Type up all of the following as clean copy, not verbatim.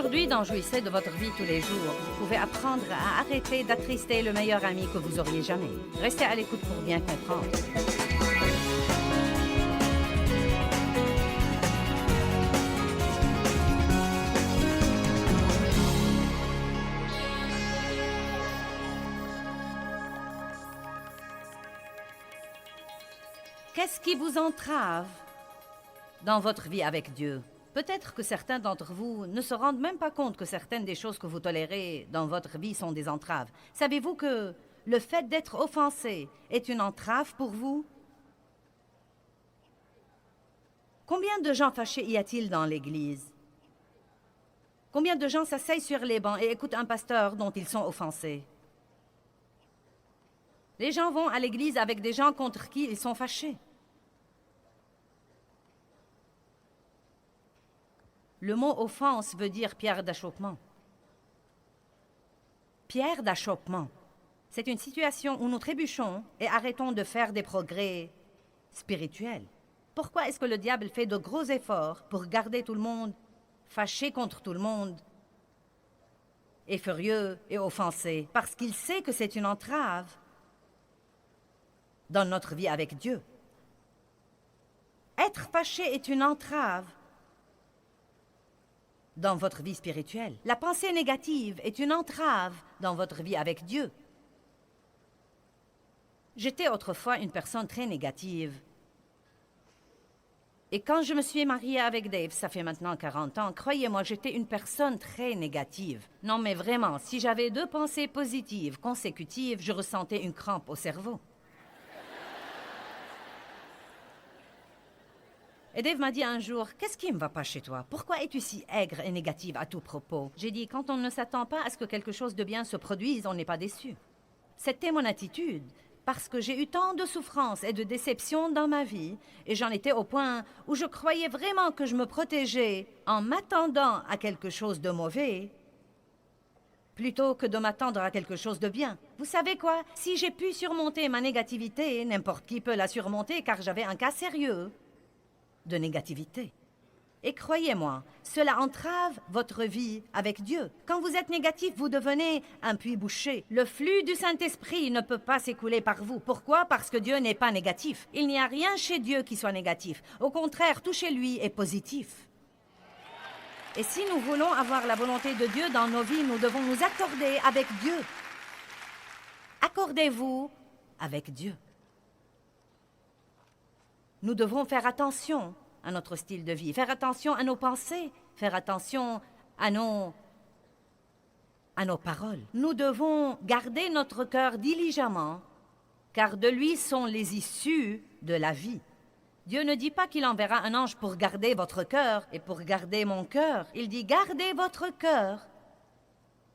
Aujourd'hui, d'en jouissez de votre vie tous les jours. Vous pouvez apprendre à arrêter d'attrister le meilleur ami que vous auriez jamais. Restez à l'écoute pour bien comprendre. Qu'est-ce qui vous entrave dans votre vie avec Dieu? Peut-être que certains d'entre vous ne se rendent même pas compte que certaines des choses que vous tolérez dans votre vie sont des entraves. Savez-vous que le fait d'être offensé est une entrave pour vous? Combien de gens fâchés y a-t-il dans l'Église? Combien de gens s'asseyent sur les bancs et écoutent un pasteur dont ils sont offensés? Les gens vont à l'Église avec des gens contre qui ils sont fâchés. Le mot « offense » veut dire pierre d'achoppement. Pierre d'achoppement, c'est une situation où nous trébuchons et arrêtons de faire des progrès spirituels. Pourquoi est-ce que le diable fait de gros efforts pour garder tout le monde fâché contre tout le monde et furieux et offensé? Parce qu'il sait que c'est une entrave dans notre vie avec Dieu. Être fâché est une entrave dans votre vie spirituelle. La pensée négative est une entrave dans votre vie avec Dieu. J'étais autrefois une personne très négative. Et quand je me suis mariée avec Dave, ça fait maintenant 40 ans, croyez-moi, j'étais une personne très négative. Non, mais vraiment, si j'avais 2 pensées positives consécutives, je ressentais une crampe au cerveau. Et Dave m'a dit un jour, « Qu'est-ce qui ne va pas chez toi? Pourquoi es-tu si aigre et négative à tout propos? » J'ai dit, « Quand on ne s'attend pas à ce que quelque chose de bien se produise, on n'est pas déçu. » C'était mon attitude, parce que j'ai eu tant de souffrances et de déceptions dans ma vie, et j'en étais au point où je croyais vraiment que je me protégeais en m'attendant à quelque chose de mauvais, plutôt que de m'attendre à quelque chose de bien. Vous savez quoi? Si j'ai pu surmonter ma négativité, n'importe qui peut la surmonter, car j'avais un cas sérieux de négativité. Et croyez-moi, cela entrave votre vie avec Dieu. Quand vous êtes négatif, vous devenez un puits bouché. Le flux du Saint-Esprit ne peut pas s'écouler par vous. Pourquoi? Parce que Dieu n'est pas négatif. Il n'y a rien chez Dieu qui soit négatif. Au contraire, tout chez lui est positif. Et si nous voulons avoir la volonté de Dieu dans nos vies, nous devons nous accorder avec Dieu. Accordez-vous avec Dieu. Nous devons faire attention à notre style de vie, faire attention à nos pensées, faire attention à nos paroles. Nous devons garder notre cœur diligemment, car de lui sont les issues de la vie. Dieu ne dit pas qu'il enverra un ange pour garder votre cœur et pour garder mon cœur. Il dit « Gardez votre cœur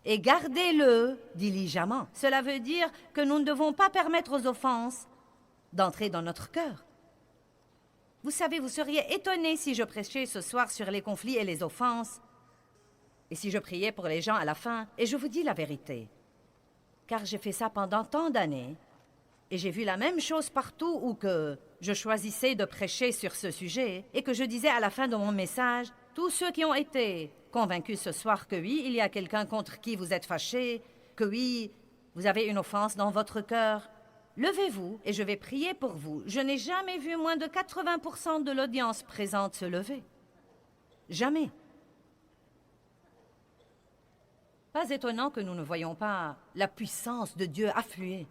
et gardez-le diligemment ». Cela veut dire que nous ne devons pas permettre aux offenses d'entrer dans notre cœur. Vous savez, vous seriez étonnés si je prêchais ce soir sur les conflits et les offenses, et si je priais pour les gens à la fin, et je vous dis la vérité, car j'ai fait ça pendant tant d'années, et j'ai vu la même chose partout où que je choisissais de prêcher sur ce sujet, et que je disais à la fin de mon message, tous ceux qui ont été convaincus ce soir que oui, il y a quelqu'un contre qui vous êtes fâchés, que oui, vous avez une offense dans votre cœur, levez-vous et je vais prier pour vous. Je n'ai jamais vu moins de 80% de l'audience présente se lever. Jamais. Pas étonnant que nous ne voyions pas la puissance de Dieu affluer.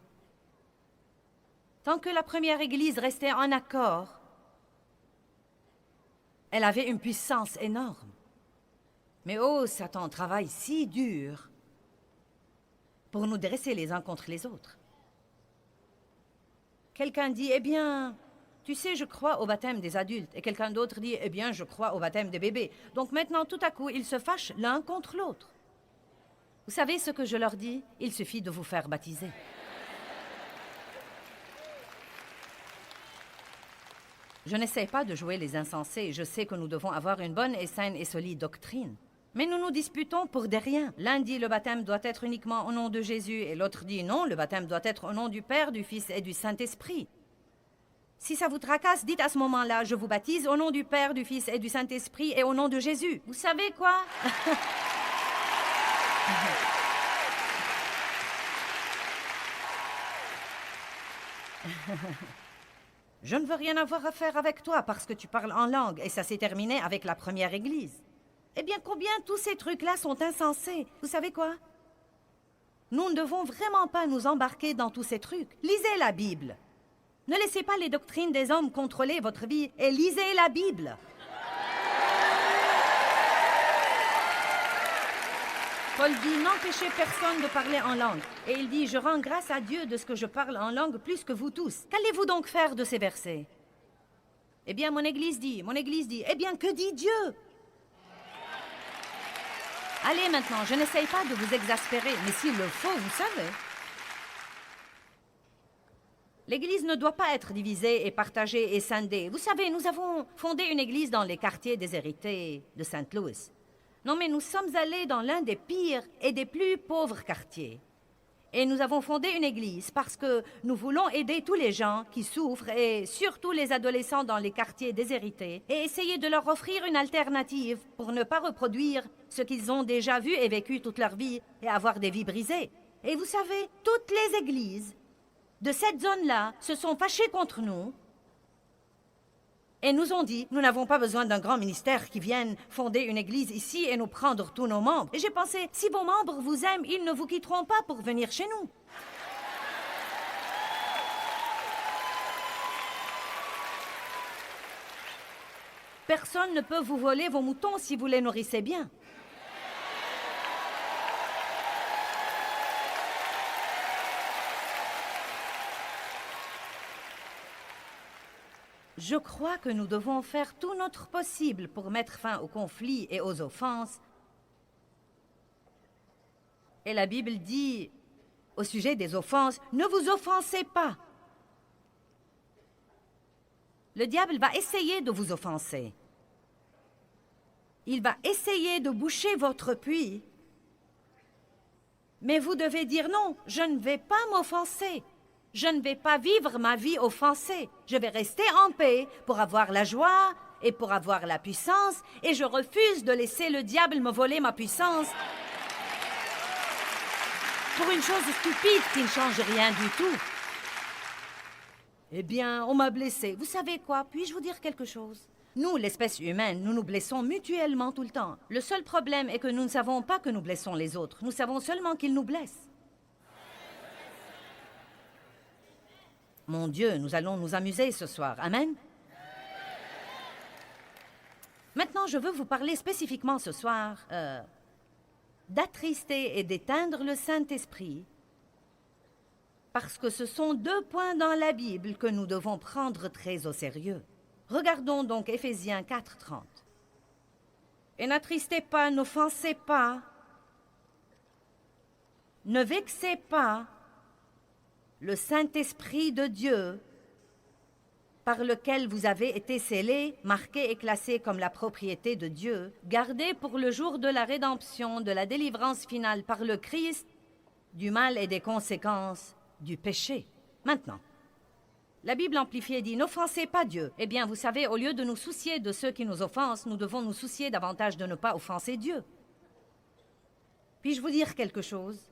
Tant que la première Église restait en accord, elle avait une puissance énorme. Mais oh, Satan travaille si dur pour nous dresser les uns contre les autres. Quelqu'un dit, eh bien, tu sais, je crois au baptême des adultes. Et quelqu'un d'autre dit, eh bien, je crois au baptême des bébés. Donc maintenant, tout à coup, ils se fâchent l'un contre l'autre. Vous savez ce que je leur dis? Il suffit de vous faire baptiser. Je n'essaie pas de jouer les insensés. Je sais que nous devons avoir une bonne et saine et solide doctrine. Mais nous nous disputons pour des riens. L'un dit le baptême doit être uniquement au nom de Jésus et l'autre dit non, le baptême doit être au nom du Père, du Fils et du Saint-Esprit. Si ça vous tracasse, dites à ce moment-là, je vous baptise au nom du Père, du Fils et du Saint-Esprit et au nom de Jésus. Vous savez quoi? Je ne veux rien avoir à faire avec toi parce que tu parles en langue et ça s'est terminé avec la première église. Eh bien, combien tous ces trucs-là sont insensés? Vous savez quoi? Nous ne devons vraiment pas nous embarquer dans tous ces trucs. Lisez la Bible. Ne laissez pas les doctrines des hommes contrôler votre vie et lisez la Bible. Paul dit, n'empêchez personne de parler en langue. Et il dit, je rends grâce à Dieu de ce que je parle en langue plus que vous tous. Qu'allez-vous donc faire de ces versets? Eh bien, mon Église dit, eh bien, que dit Dieu? Allez maintenant, je n'essaye pas de vous exaspérer, mais s'il le faut, vous savez. L'Église ne doit pas être divisée et partagée et scindée. Vous savez, nous avons fondé une église dans les quartiers déshérités de Saint-Louis. Non, mais nous sommes allés dans l'un des pires et des plus pauvres quartiers. Et nous avons fondé une église parce que nous voulons aider tous les gens qui souffrent et surtout les adolescents dans les quartiers déshérités et essayer de leur offrir une alternative pour ne pas reproduire ce qu'ils ont déjà vu et vécu toute leur vie et avoir des vies brisées. Et vous savez, toutes les églises de cette zone-là se sont fâchées contre nous et nous ont dit, nous n'avons pas besoin d'un grand ministère qui vienne fonder une église ici et nous prendre tous nos membres. Et j'ai pensé, si vos membres vous aiment, ils ne vous quitteront pas pour venir chez nous. Personne ne peut vous voler vos moutons si vous les nourrissez bien. Je crois que nous devons faire tout notre possible pour mettre fin aux conflits et aux offenses. Et la Bible dit, au sujet des offenses, ne vous offensez pas. Le diable va essayer de vous offenser. Il va essayer de boucher votre puits. Mais vous devez dire non, je ne vais pas m'offenser. Je ne vais pas vivre ma vie offensée. Je vais rester en paix pour avoir la joie et pour avoir la puissance. Et je refuse de laisser le diable me voler ma puissance pour une chose stupide qui ne change rien du tout. Eh bien, on m'a blessé. Vous savez quoi? Puis-je vous dire quelque chose? Nous, l'espèce humaine, nous nous blessons mutuellement tout le temps. Le seul problème est que nous ne savons pas que nous blessons les autres. Nous savons seulement qu'ils nous blessent. Mon Dieu, nous allons nous amuser ce soir. Amen? Maintenant, je veux vous parler spécifiquement ce soir d'attrister et d'éteindre le Saint-Esprit, parce que ce sont deux points dans la Bible que nous devons prendre très au sérieux. Regardons donc Éphésiens 4:30. Et n'attristez pas, n'offensez pas, ne vexez pas le Saint-Esprit de Dieu, par lequel vous avez été scellés, marqués et classés comme la propriété de Dieu, gardés pour le jour de la rédemption, de la délivrance finale par le Christ, du mal et des conséquences du péché. Maintenant, la Bible amplifiée dit « N'offensez pas Dieu ». Eh bien, vous savez, au lieu de nous soucier de ceux qui nous offensent, nous devons nous soucier davantage de ne pas offenser Dieu. Puis-je vous dire quelque chose?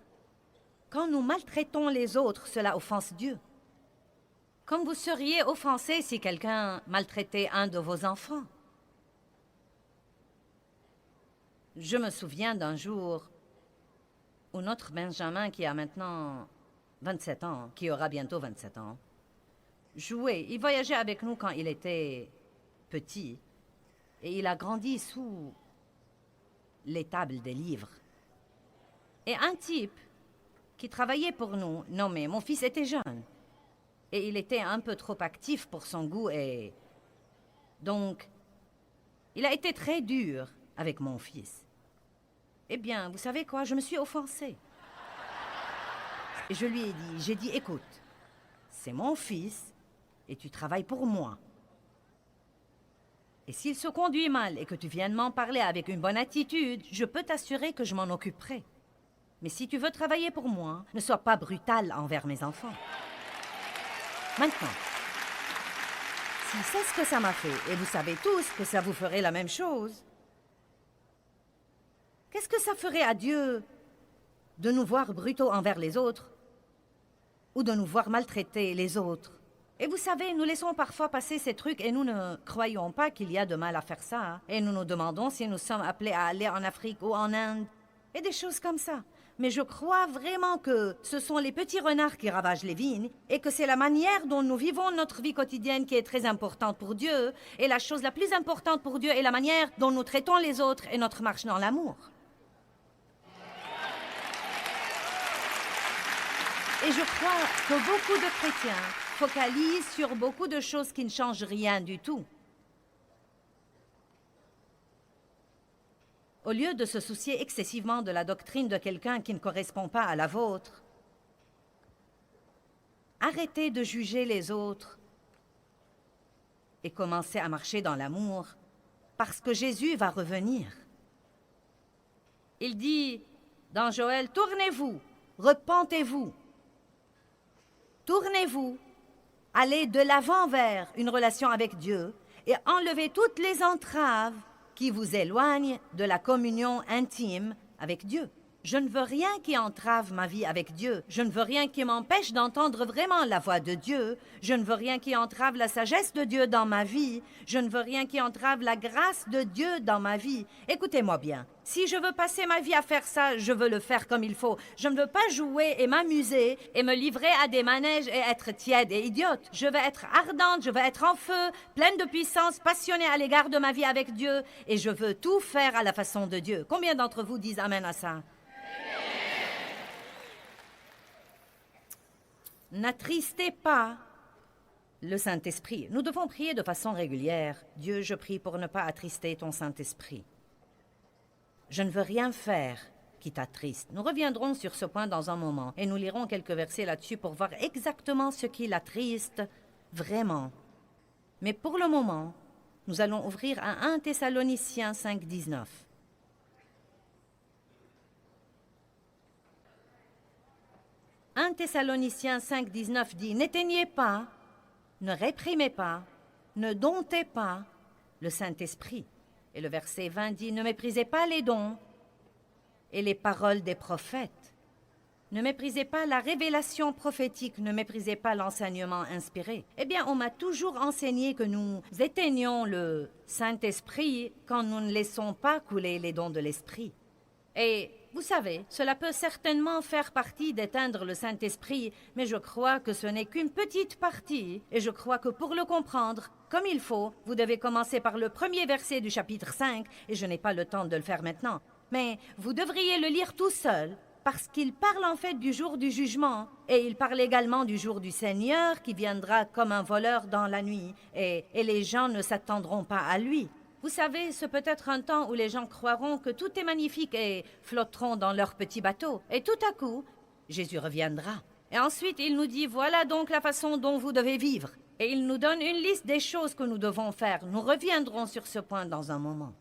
Quand nous maltraitons les autres, cela offense Dieu. Comme vous seriez offensé si quelqu'un maltraitait un de vos enfants. Je me souviens d'un jour où notre Benjamin, qui a maintenant 27 ans, qui aura bientôt 27 ans, jouait. Il voyageait avec nous quand il était petit et il a grandi sous les tables des livres. Et un type qui travaillait pour nous, nommé, mon fils était jeune. Et il était un peu trop actif pour son goût et... Donc, il a été très dur avec mon fils. Eh bien, vous savez quoi, je me suis offensée. Et je lui ai dit, écoute, c'est mon fils et tu travailles pour moi. Et s'il se conduit mal et que tu viennes m'en parler avec une bonne attitude, je peux t'assurer que je m'en occuperai. Mais si tu veux travailler pour moi, ne sois pas brutal envers mes enfants. Maintenant, si c'est ce que ça m'a fait, et vous savez tous que ça vous ferait la même chose, qu'est-ce que ça ferait à Dieu de nous voir brutaux envers les autres ou de nous voir maltraiter les autres. Et vous savez, nous laissons parfois passer ces trucs et nous ne croyons pas qu'il y a de mal à faire ça. Hein. Et nous nous demandons si nous sommes appelés à aller en Afrique ou en Inde et des choses comme ça. Mais je crois vraiment que ce sont les petits renards qui ravagent les vignes et que c'est la manière dont nous vivons notre vie quotidienne qui est très importante pour Dieu. Et la chose la plus importante pour Dieu est la manière dont nous traitons les autres et notre marche dans l'amour. Et je crois que beaucoup de chrétiens focalisent sur beaucoup de choses qui ne changent rien du tout. Au lieu de se soucier excessivement de la doctrine de quelqu'un qui ne correspond pas à la vôtre, arrêtez de juger les autres et commencez à marcher dans l'amour, parce que Jésus va revenir. Il dit dans Joël, « Tournez-vous, repentez-vous. Tournez-vous, allez de l'avant vers une relation avec Dieu et enlevez toutes les entraves qui vous éloignent de la communion intime avec Dieu. Je ne veux rien qui entrave ma vie avec Dieu. Je ne veux rien qui m'empêche d'entendre vraiment la voix de Dieu. Je ne veux rien qui entrave la sagesse de Dieu dans ma vie. Je ne veux rien qui entrave la grâce de Dieu dans ma vie. Écoutez-moi bien. Si je veux passer ma vie à faire ça, je veux le faire comme il faut. Je ne veux pas jouer et m'amuser et me livrer à des manèges et être tiède et idiote. Je veux être ardente, je veux être en feu, pleine de puissance, passionnée à l'égard de ma vie avec Dieu. Et je veux tout faire à la façon de Dieu. Combien d'entre vous disent Amen à ça? N'attristez pas le Saint-Esprit. Nous devons prier de façon régulière. Dieu, je prie pour ne pas attrister ton Saint-Esprit. Je ne veux rien faire qui t'attriste. Nous reviendrons sur ce point dans un moment et nous lirons quelques versets là-dessus pour voir exactement ce qui l'attriste vraiment. Mais pour le moment, nous allons ouvrir à 1 Thessaloniciens 5, 19. 1 Thessaloniciens 5, 19 dit « N'éteignez pas, ne réprimez pas, ne domptez pas le Saint-Esprit. » Et le verset 20 dit « Ne méprisez pas les dons et les paroles des prophètes. Ne méprisez pas la révélation prophétique, ne méprisez pas l'enseignement inspiré. » Eh bien, on m'a toujours enseigné que nous éteignons le Saint-Esprit quand nous ne laissons pas couler les dons de l'Esprit. Et vous savez, cela peut certainement faire partie d'éteindre le Saint-Esprit, mais je crois que ce n'est qu'une petite partie. Et je crois que pour le comprendre comme il faut, vous devez commencer par le premier verset du chapitre 5, et je n'ai pas le temps de le faire maintenant. Mais vous devriez le lire tout seul, parce qu'il parle en fait du jour du jugement, et il parle également du jour du Seigneur qui viendra comme un voleur dans la nuit, et les gens ne s'attendront pas à lui. Vous savez, ce peut être un temps où les gens croiront que tout est magnifique et flotteront dans leur petit bateau. Et tout à coup, Jésus reviendra. Et ensuite, il nous dit, voilà donc la façon dont vous devez vivre. Et il nous donne une liste des choses que nous devons faire. Nous reviendrons sur ce point dans un moment.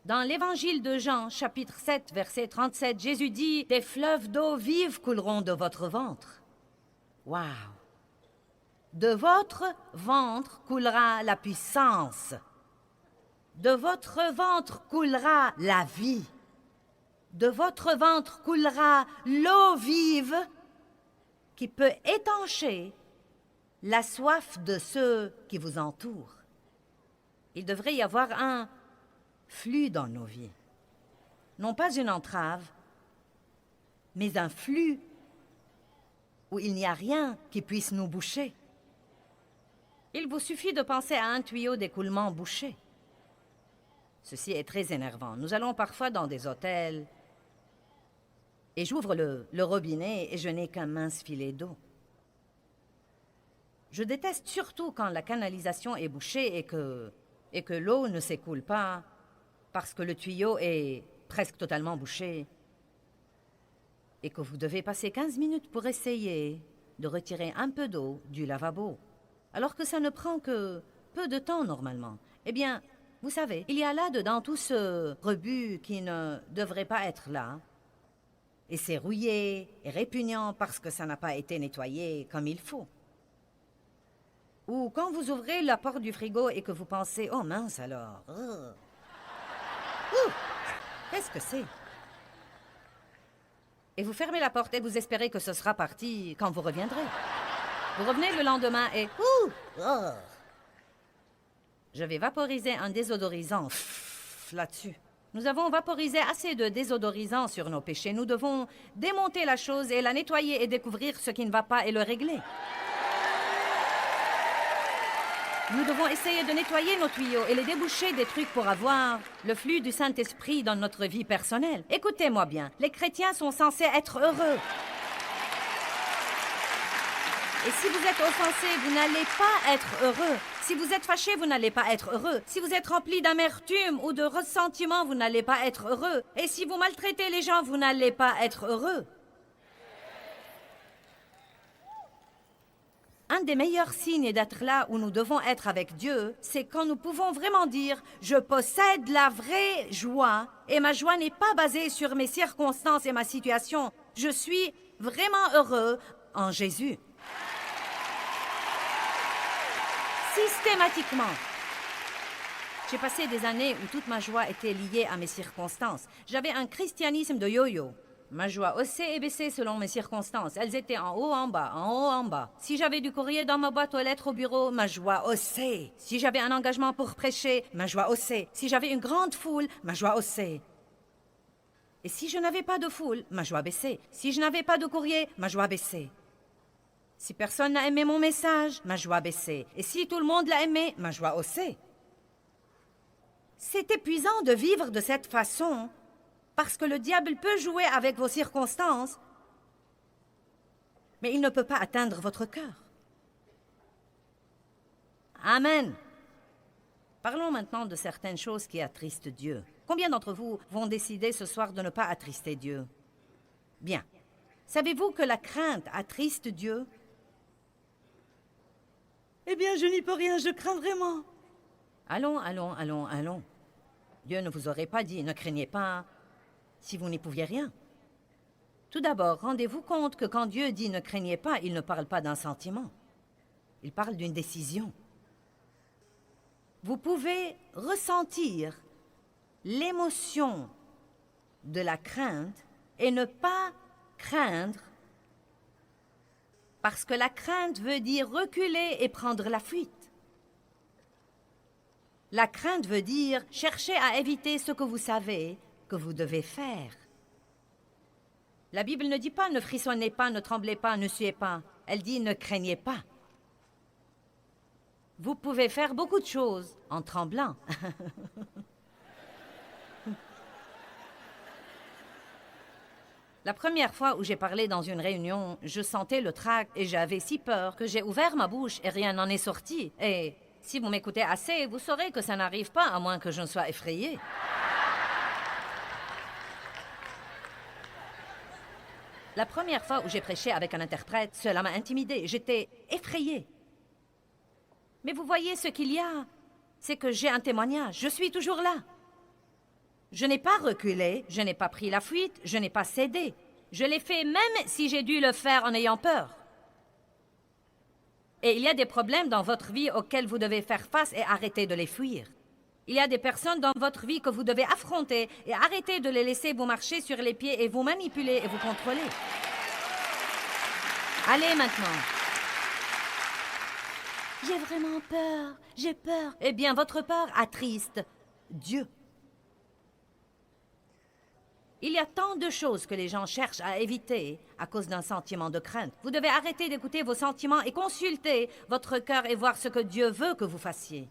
Dans l'évangile de Jean, chapitre 7, verset 37, Jésus dit, « Des fleuves d'eau vive couleront de votre ventre. » Waouh! De votre ventre coulera la puissance. De votre ventre coulera la vie. De votre ventre coulera l'eau vive qui peut étancher la soif de ceux qui vous entourent. Il devrait y avoir un flux dans nos vies. Non pas une entrave, mais un flux où il n'y a rien qui puisse nous boucher. Il vous suffit de penser à un tuyau d'écoulement bouché. Ceci est très énervant. Nous allons parfois dans des hôtels et j'ouvre le robinet et je n'ai qu'un mince filet d'eau. Je déteste surtout quand la canalisation est bouchée et que l'eau ne s'écoule pas parce que le tuyau est presque totalement bouché et que vous devez passer 15 minutes pour essayer de retirer un peu d'eau du lavabo. Alors que ça ne prend que peu de temps normalement. Eh bien, vous savez, il y a là-dedans tout ce rebut qui ne devrait pas être là. Et c'est rouillé et répugnant parce que ça n'a pas été nettoyé comme il faut. Ou quand vous ouvrez la porte du frigo et que vous pensez « Oh mince alors! Qu'est-ce que c'est? » Et vous fermez la porte et vous espérez que ce sera parti quand vous reviendrez. Vous revenez le lendemain et... Ouh! Oh. Je vais vaporiser un désodorisant là-dessus. Nous avons vaporisé assez de désodorisant sur nos péchés. Nous devons démonter la chose et la nettoyer et découvrir ce qui ne va pas et le régler. Nous devons essayer de nettoyer nos tuyaux et les déboucher des trucs pour avoir le flux du Saint-Esprit dans notre vie personnelle. Écoutez-moi bien, les chrétiens sont censés être heureux. Et si vous êtes offensé, vous n'allez pas être heureux. Si vous êtes fâché, vous n'allez pas être heureux. Si vous êtes rempli d'amertume ou de ressentiment, vous n'allez pas être heureux. Et si vous maltraitez les gens, vous n'allez pas être heureux. Un des meilleurs signes d'être là où nous devons être avec Dieu, c'est quand nous pouvons vraiment dire « Je possède la vraie joie et ma joie n'est pas basée sur mes circonstances et ma situation. Je suis vraiment heureux en Jésus. » Systématiquement. J'ai passé des années où toute ma joie était liée à mes circonstances. J'avais un christianisme de yo-yo. Ma joie haussait et baissait selon mes circonstances. Elles étaient en haut, en bas, en haut, en bas. Si j'avais du courrier dans ma boîte aux lettres au bureau, ma joie haussait. Si j'avais un engagement pour prêcher, ma joie haussait. Si j'avais une grande foule, ma joie haussait. Et si je n'avais pas de foule, ma joie baissait. Si je n'avais pas de courrier, ma joie baissait. Si personne n'a aimé mon message, ma joie baissait. Et si tout le monde l'a aimé, ma joie haussait. C'est épuisant de vivre de cette façon, parce que le diable peut jouer avec vos circonstances, mais il ne peut pas atteindre votre cœur. Amen. Parlons maintenant de certaines choses qui attristent Dieu. Combien d'entre vous vont décider ce soir de ne pas attrister Dieu? Bien. Savez-vous que la crainte attriste Dieu? Eh bien, je n'y peux rien, je crains vraiment. Allons, allons, allons, allons. Dieu ne vous aurait pas dit, ne craignez pas, si vous n'y pouviez rien. Tout d'abord, rendez-vous compte que quand Dieu dit ne craignez pas, il ne parle pas d'un sentiment. Il parle d'une décision. Vous pouvez ressentir l'émotion de la crainte et ne pas craindre, parce que la crainte veut dire reculer et prendre la fuite. La crainte veut dire chercher à éviter ce que vous savez que vous devez faire. La Bible ne dit pas ne frissonnez pas, ne tremblez pas, ne suez pas. Elle dit ne craignez pas. Vous pouvez faire beaucoup de choses en tremblant. La première fois où j'ai parlé dans une réunion, je sentais le trac et j'avais si peur que j'ai ouvert ma bouche et rien n'en est sorti. Et si vous m'écoutez assez, vous saurez que ça n'arrive pas à moins que je ne sois effrayée. La première fois où j'ai prêché avec un interprète, cela m'a intimidée. J'étais effrayée. Mais vous voyez, ce qu'il y a, c'est que j'ai un témoignage. Je suis toujours là. Je n'ai pas reculé, je n'ai pas pris la fuite, je n'ai pas cédé. Je l'ai fait même si j'ai dû le faire en ayant peur. Et il y a des problèmes dans votre vie auxquels vous devez faire face et arrêter de les fuir. Il y a des personnes dans votre vie que vous devez affronter et arrêter de les laisser vous marcher sur les pieds et vous manipuler et vous contrôler. Allez maintenant. J'ai vraiment peur, j'ai peur. Eh bien, votre peur attriste Dieu. Il y a tant de choses que les gens cherchent à éviter à cause d'un sentiment de crainte. Vous devez arrêter d'écouter vos sentiments et consulter votre cœur et voir ce que Dieu veut que vous fassiez.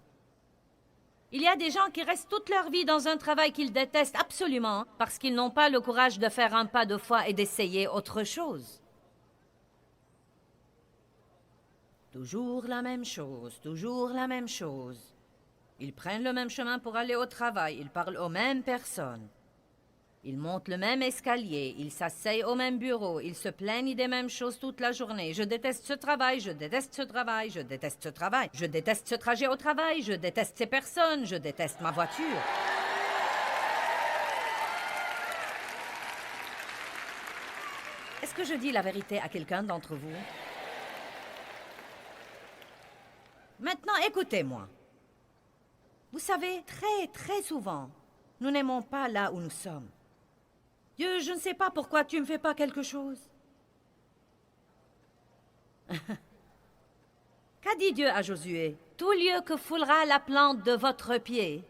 Il y a des gens qui restent toute leur vie dans un travail qu'ils détestent absolument parce qu'ils n'ont pas le courage de faire un pas de foi et d'essayer autre chose. Toujours la même chose, toujours la même chose. Ils prennent le même chemin pour aller au travail, ils parlent aux mêmes personnes. Ils montent le même escalier, ils s'asseyent au même bureau, ils se plaignent des mêmes choses toute la journée. Je déteste ce travail, je déteste ce travail, je déteste ce travail. Je déteste ce trajet au travail, je déteste ces personnes, je déteste ma voiture. Est-ce que je dis la vérité à quelqu'un d'entre vous? Maintenant, écoutez-moi. Vous savez, très souvent, nous n'aimons pas là où nous sommes. Dieu, je ne sais pas pourquoi tu ne me fais pas quelque chose. Qu'a dit Dieu à Josué? Tout lieu que foulera la plante de votre pied,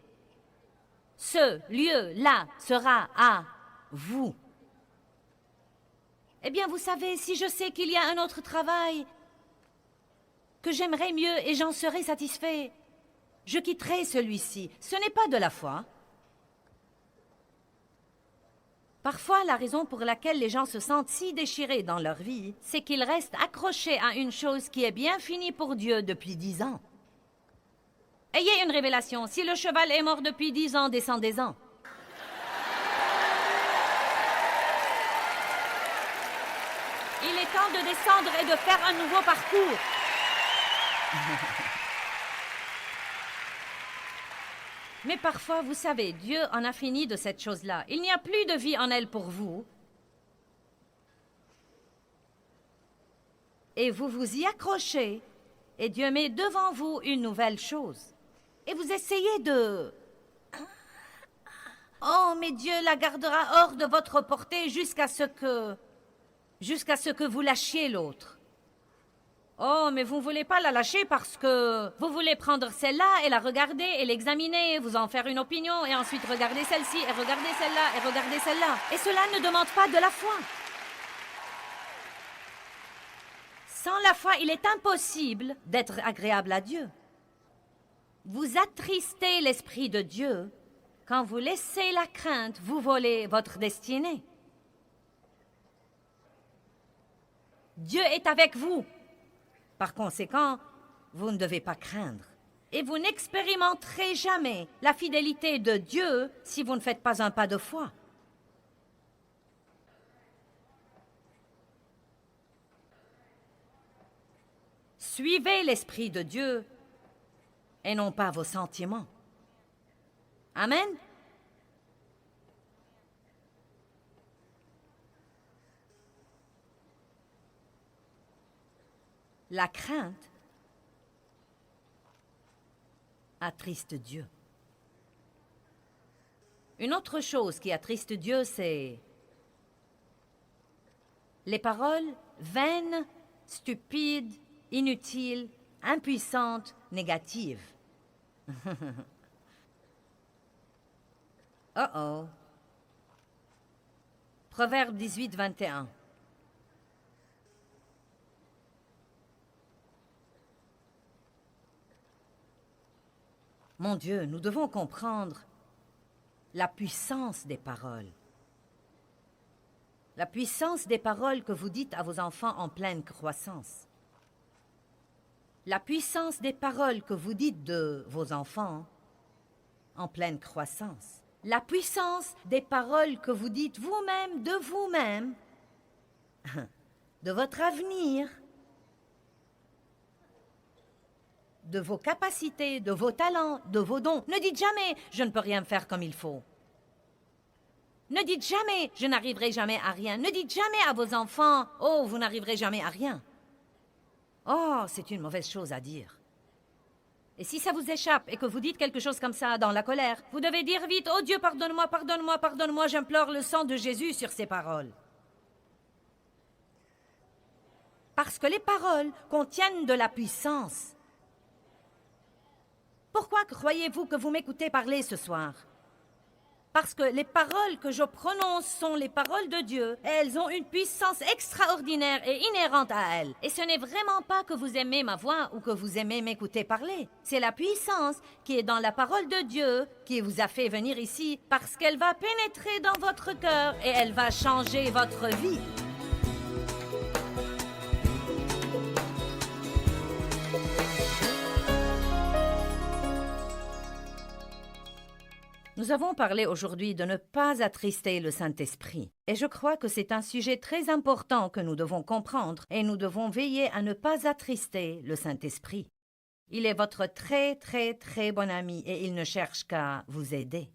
ce lieu-là sera à vous. Eh bien, vous savez, si je sais qu'il y a un autre travail que j'aimerais mieux et j'en serai satisfait, je quitterai celui-ci. Ce n'est pas de la foi. Parfois, la raison pour laquelle les gens se sentent si déchirés dans leur vie, c'est qu'ils restent accrochés à une chose qui est bien finie pour Dieu depuis 10 ans. Ayez une révélation. Si le cheval est mort depuis 10 ans, descendez-en. Il est temps de descendre et de faire un nouveau parcours. Mais parfois, vous savez, Dieu en a fini de cette chose-là. Il n'y a plus de vie en elle pour vous. Et vous vous y accrochez. Et Dieu met devant vous une nouvelle chose. Et vous essayez de... Oh, mais Dieu la gardera hors de votre portée jusqu'à ce que vous lâchiez l'autre. Oh, mais vous ne voulez pas la lâcher parce que vous voulez prendre celle-là et la regarder et l'examiner, vous en faire une opinion et ensuite regarder celle-ci et regarder celle-là et regarder celle-là. Et cela ne demande pas de la foi. Sans la foi, il est impossible d'être agréable à Dieu. Vous attristez l'Esprit de Dieu quand vous laissez la crainte vous voler votre destinée. Dieu est avec vous. Par conséquent, vous ne devez pas craindre. Et vous n'expérimenterez jamais la fidélité de Dieu si vous ne faites pas un pas de foi. Suivez l'Esprit de Dieu et non pas vos sentiments. Amen. La crainte attriste Dieu. Une autre chose qui attriste Dieu, c'est les paroles vaines, stupides, inutiles, impuissantes, négatives. Oh. Proverbe 18, 21. Mon Dieu, nous devons comprendre la puissance des paroles. La puissance des paroles que vous dites à vos enfants en pleine croissance. La puissance des paroles que vous dites de vos enfants en pleine croissance. La puissance des paroles que vous dites vous-même, de votre avenir, de vos capacités, de vos talents, de vos dons. Ne dites jamais « je ne peux rien faire comme il faut ». Ne dites jamais « je n'arriverai jamais à rien ». Ne dites jamais à vos enfants « oh, vous n'arriverez jamais à rien ». Oh, c'est une mauvaise chose à dire. Et si ça vous échappe et que vous dites quelque chose comme ça dans la colère, vous devez dire vite « oh Dieu, pardonne-moi, pardonne-moi, pardonne-moi, j'implore le sang de Jésus sur ces paroles ». Parce que les paroles contiennent de la puissance. Pourquoi croyez-vous que vous m'écoutez parler ce soir? Parce que les paroles que je prononce sont les paroles de Dieu et elles ont une puissance extraordinaire et inhérente à elles. Et ce n'est vraiment pas que vous aimez ma voix ou que vous aimez m'écouter parler. C'est la puissance qui est dans la parole de Dieu qui vous a fait venir ici parce qu'elle va pénétrer dans votre cœur et elle va changer votre vie. Nous avons parlé aujourd'hui de ne pas attrister le Saint-Esprit. Et je crois que c'est un sujet très important que nous devons comprendre et nous devons veiller à ne pas attrister le Saint-Esprit. Il est votre très, très, très bon ami et il ne cherche qu'à vous aider.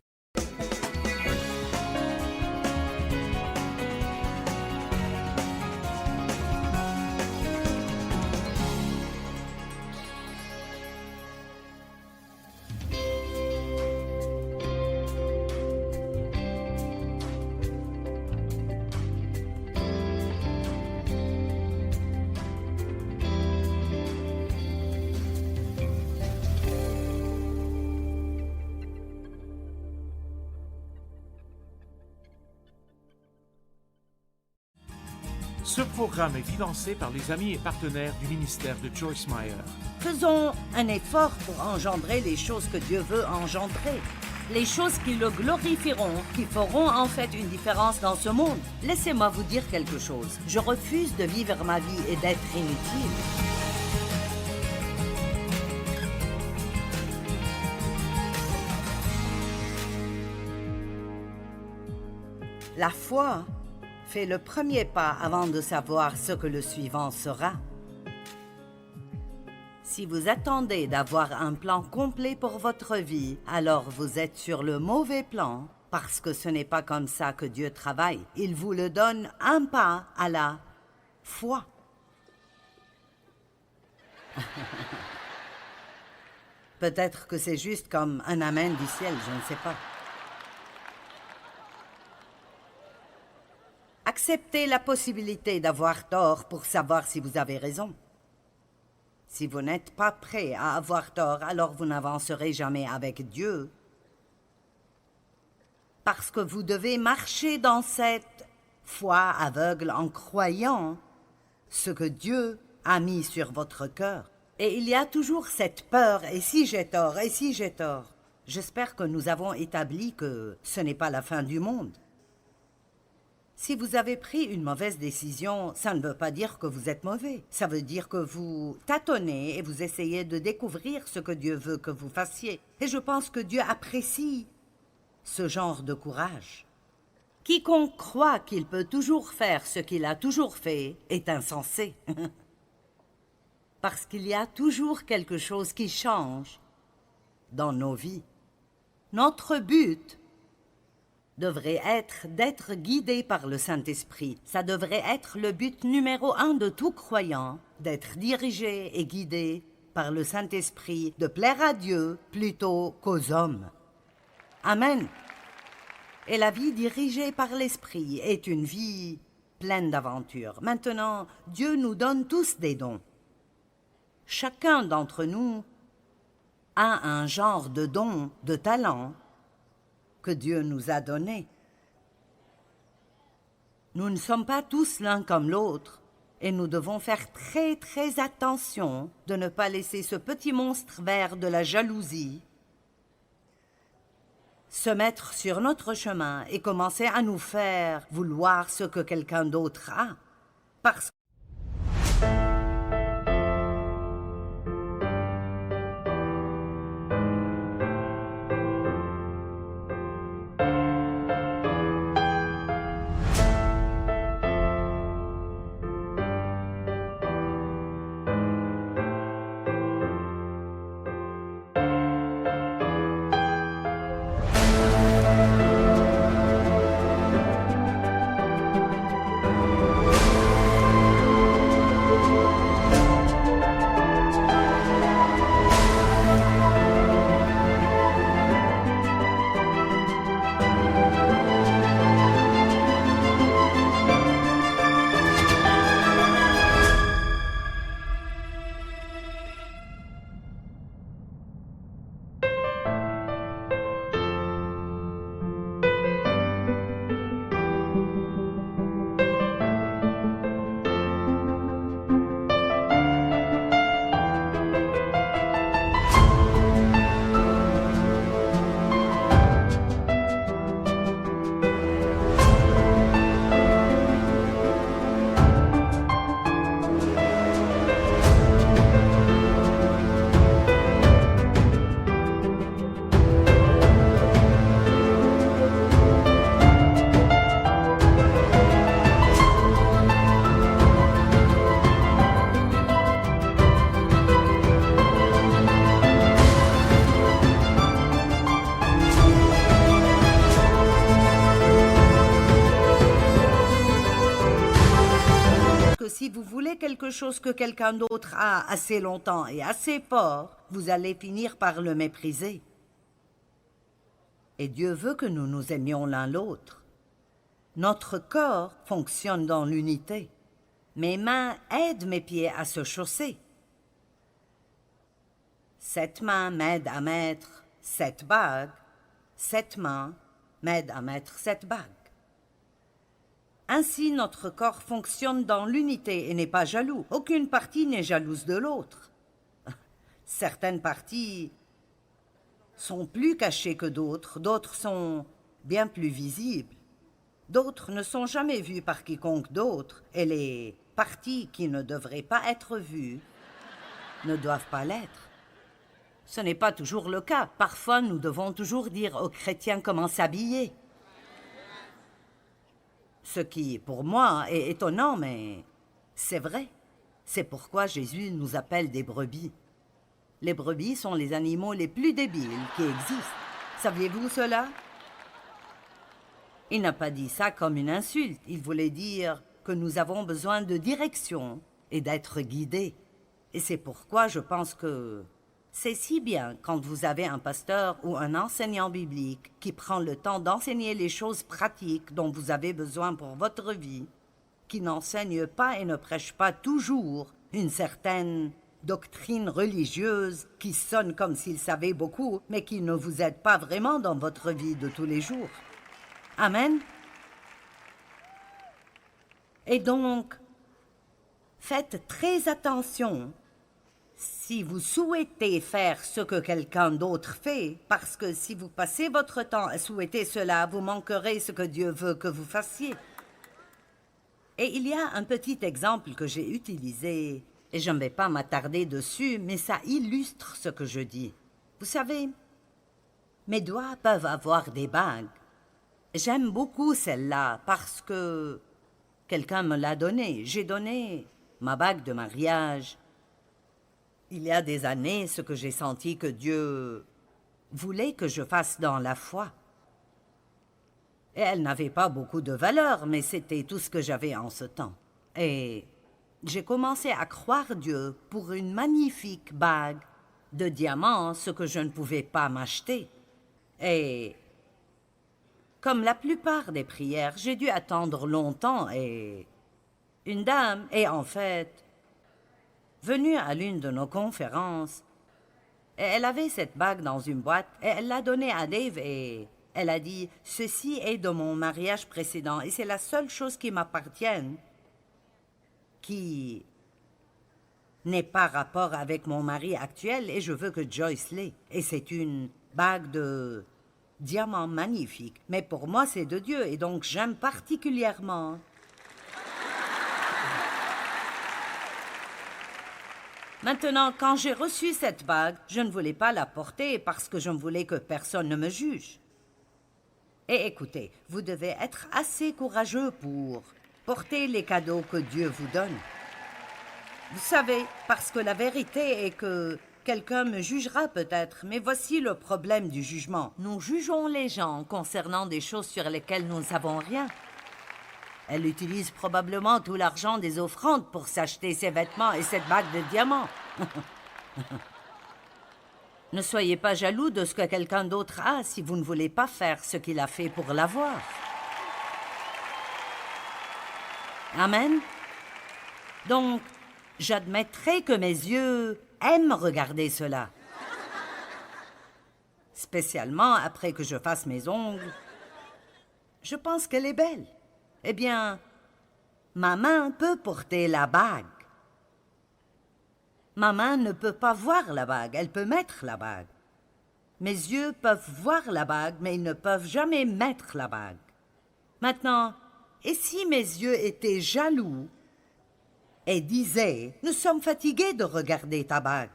Ce programme est financé par les amis et partenaires du ministère de Joyce Meyer. Faisons un effort pour engendrer les choses que Dieu veut engendrer. Les choses qui le glorifieront, qui feront en fait une différence dans ce monde. Laissez-moi vous dire quelque chose. Je refuse de vivre ma vie et d'être inutile. La foi fait le premier pas avant de savoir ce que le suivant sera. Si vous attendez d'avoir un plan complet pour votre vie, alors vous êtes sur le mauvais plan, parce que ce n'est pas comme ça que Dieu travaille. Il vous le donne un pas à la fois. Peut-être que c'est juste comme un amen du ciel, je ne sais pas. Acceptez la possibilité d'avoir tort pour savoir si vous avez raison. Si vous n'êtes pas prêt à avoir tort, alors vous n'avancerez jamais avec Dieu. Parce que vous devez marcher dans cette foi aveugle en croyant ce que Dieu a mis sur votre cœur. Et il y a toujours cette peur, et si j'ai tort, et si j'ai tort. J'espère que nous avons établi que ce n'est pas la fin du monde. Si vous avez pris une mauvaise décision, ça ne veut pas dire que vous êtes mauvais. Ça veut dire que vous tâtonnez et vous essayez de découvrir ce que Dieu veut que vous fassiez. Et je pense que Dieu apprécie ce genre de courage. Quiconque croit qu'il peut toujours faire ce qu'il a toujours fait est insensé. Parce qu'il y a toujours quelque chose qui change dans nos vies. Notre but devrait être d'être guidé par le Saint-Esprit. Ça devrait être le but numéro 1 de tout croyant, d'être dirigé et guidé par le Saint-Esprit, de plaire à Dieu plutôt qu'aux hommes. Amen. Et la vie dirigée par l'Esprit est une vie pleine d'aventures. Maintenant, Dieu nous donne tous des dons. Chacun d'entre nous a un genre de don, de talent, que Dieu nous a donné. Nous ne sommes pas tous l'un comme l'autre et nous devons faire très très attention de ne pas laisser ce petit monstre vert de la jalousie se mettre sur notre chemin et commencer à nous faire vouloir ce que quelqu'un d'autre a. Parce si vous voulez quelque chose que quelqu'un d'autre a assez longtemps et assez fort, vous allez finir par le mépriser. Et Dieu veut que nous nous aimions l'un l'autre. Notre corps fonctionne dans l'unité. Mes mains aident mes pieds à se chausser. Cette main m'aide à mettre cette bague. Cette main m'aide à mettre cette bague. Ainsi, notre corps fonctionne dans l'unité et n'est pas jaloux. Aucune partie n'est jalouse de l'autre. Certaines parties sont plus cachées que d'autres, d'autres sont bien plus visibles. D'autres ne sont jamais vues par quiconque d'autre, et les parties qui ne devraient pas être vues ne doivent pas l'être. Ce n'est pas toujours le cas. Parfois, nous devons toujours dire aux chrétiens comment s'habiller. Ce qui, pour moi, est étonnant, mais c'est vrai. C'est pourquoi Jésus nous appelle des brebis. Les brebis sont les animaux les plus débiles qui existent. Saviez-vous cela? Il n'a pas dit ça comme une insulte. Il voulait dire que nous avons besoin de direction et d'être guidés. Et c'est pourquoi je pense que c'est si bien quand vous avez un pasteur ou un enseignant biblique qui prend le temps d'enseigner les choses pratiques dont vous avez besoin pour votre vie, qui n'enseigne pas et ne prêche pas toujours une certaine doctrine religieuse qui sonne comme s'il savait beaucoup, mais qui ne vous aide pas vraiment dans votre vie de tous les jours. Amen. Et donc, faites très attention si vous souhaitez faire ce que quelqu'un d'autre fait, parce que si vous passez votre temps à souhaiter cela, vous manquerez ce que Dieu veut que vous fassiez. Et il y a un petit exemple que j'ai utilisé, et je ne vais pas m'attarder dessus, mais ça illustre ce que je dis. Vous savez, mes doigts peuvent avoir des bagues. J'aime beaucoup celle-là parce que quelqu'un me l'a donnée. J'ai donné ma bague de mariage. Il y a des années, ce que j'ai senti que Dieu voulait que je fasse dans la foi. Et elle n'avait pas beaucoup de valeur, mais c'était tout ce que j'avais en ce temps. Et j'ai commencé à croire Dieu pour une magnifique bague de diamants, ce que je ne pouvais pas m'acheter. Et comme la plupart des prières, j'ai dû attendre longtemps et une dame est en fait venue à l'une de nos conférences. Et elle avait cette bague dans une boîte et elle l'a donnée à Dave et elle a dit « Ceci est de mon mariage précédent et c'est la seule chose qui m'appartienne qui n'est pas rapport avec mon mari actuel et je veux que Joyce l'ait. » Et c'est une bague de diamant magnifique. Mais pour moi, c'est de Dieu et donc j'aime particulièrement. Maintenant, quand j'ai reçu cette bague, je ne voulais pas la porter parce que je voulais que personne ne me juge. Et écoutez, vous devez être assez courageux pour porter les cadeaux que Dieu vous donne. Vous savez, parce que la vérité est que quelqu'un me jugera peut-être, mais voici le problème du jugement. Nous jugeons les gens concernant des choses sur lesquelles nous ne savons rien. Elle utilise probablement tout l'argent des offrandes pour s'acheter ses vêtements et cette bague de diamants. Ne soyez pas jaloux de ce que quelqu'un d'autre a si vous ne voulez pas faire ce qu'il a fait pour l'avoir. Amen. Donc, j'admettrai que mes yeux aiment regarder cela. Spécialement après que je fasse mes ongles. Je pense qu'elle est belle. Eh bien, ma main peut porter la bague. Ma main ne peut pas voir la bague, elle peut mettre la bague. Mes yeux peuvent voir la bague, mais ils ne peuvent jamais mettre la bague. Maintenant, et si mes yeux étaient jaloux et disaient « Nous sommes fatigués de regarder ta bague. »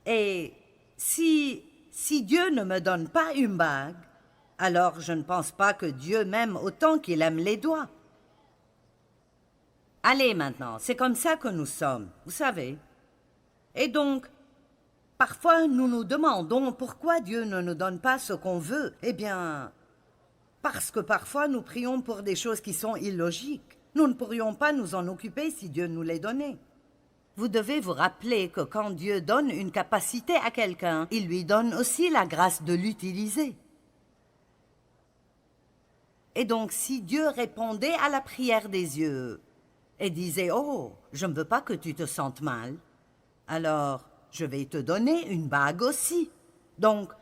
Et si Dieu ne me donne pas une bague, alors je ne pense pas que Dieu m'aime autant qu'il aime les doigts. Allez maintenant, c'est comme ça que nous sommes, vous savez. Et donc, parfois nous nous demandons pourquoi Dieu ne nous donne pas ce qu'on veut. Eh bien, parce que parfois nous prions pour des choses qui sont illogiques. Nous ne pourrions pas nous en occuper si Dieu nous les donnait. Vous devez vous rappeler que quand Dieu donne une capacité à quelqu'un, il lui donne aussi la grâce de l'utiliser. Et donc, si Dieu répondait à la prière des yeux et disait « Oh, je ne veux pas que tu te sentes mal, alors je vais te donner une bague aussi. » Donc,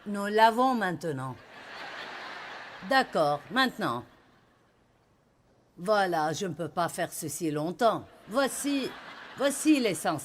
Nous l'avons maintenant. D'accord, maintenant. Voilà, je ne peux pas faire ceci longtemps. Voici l'essence.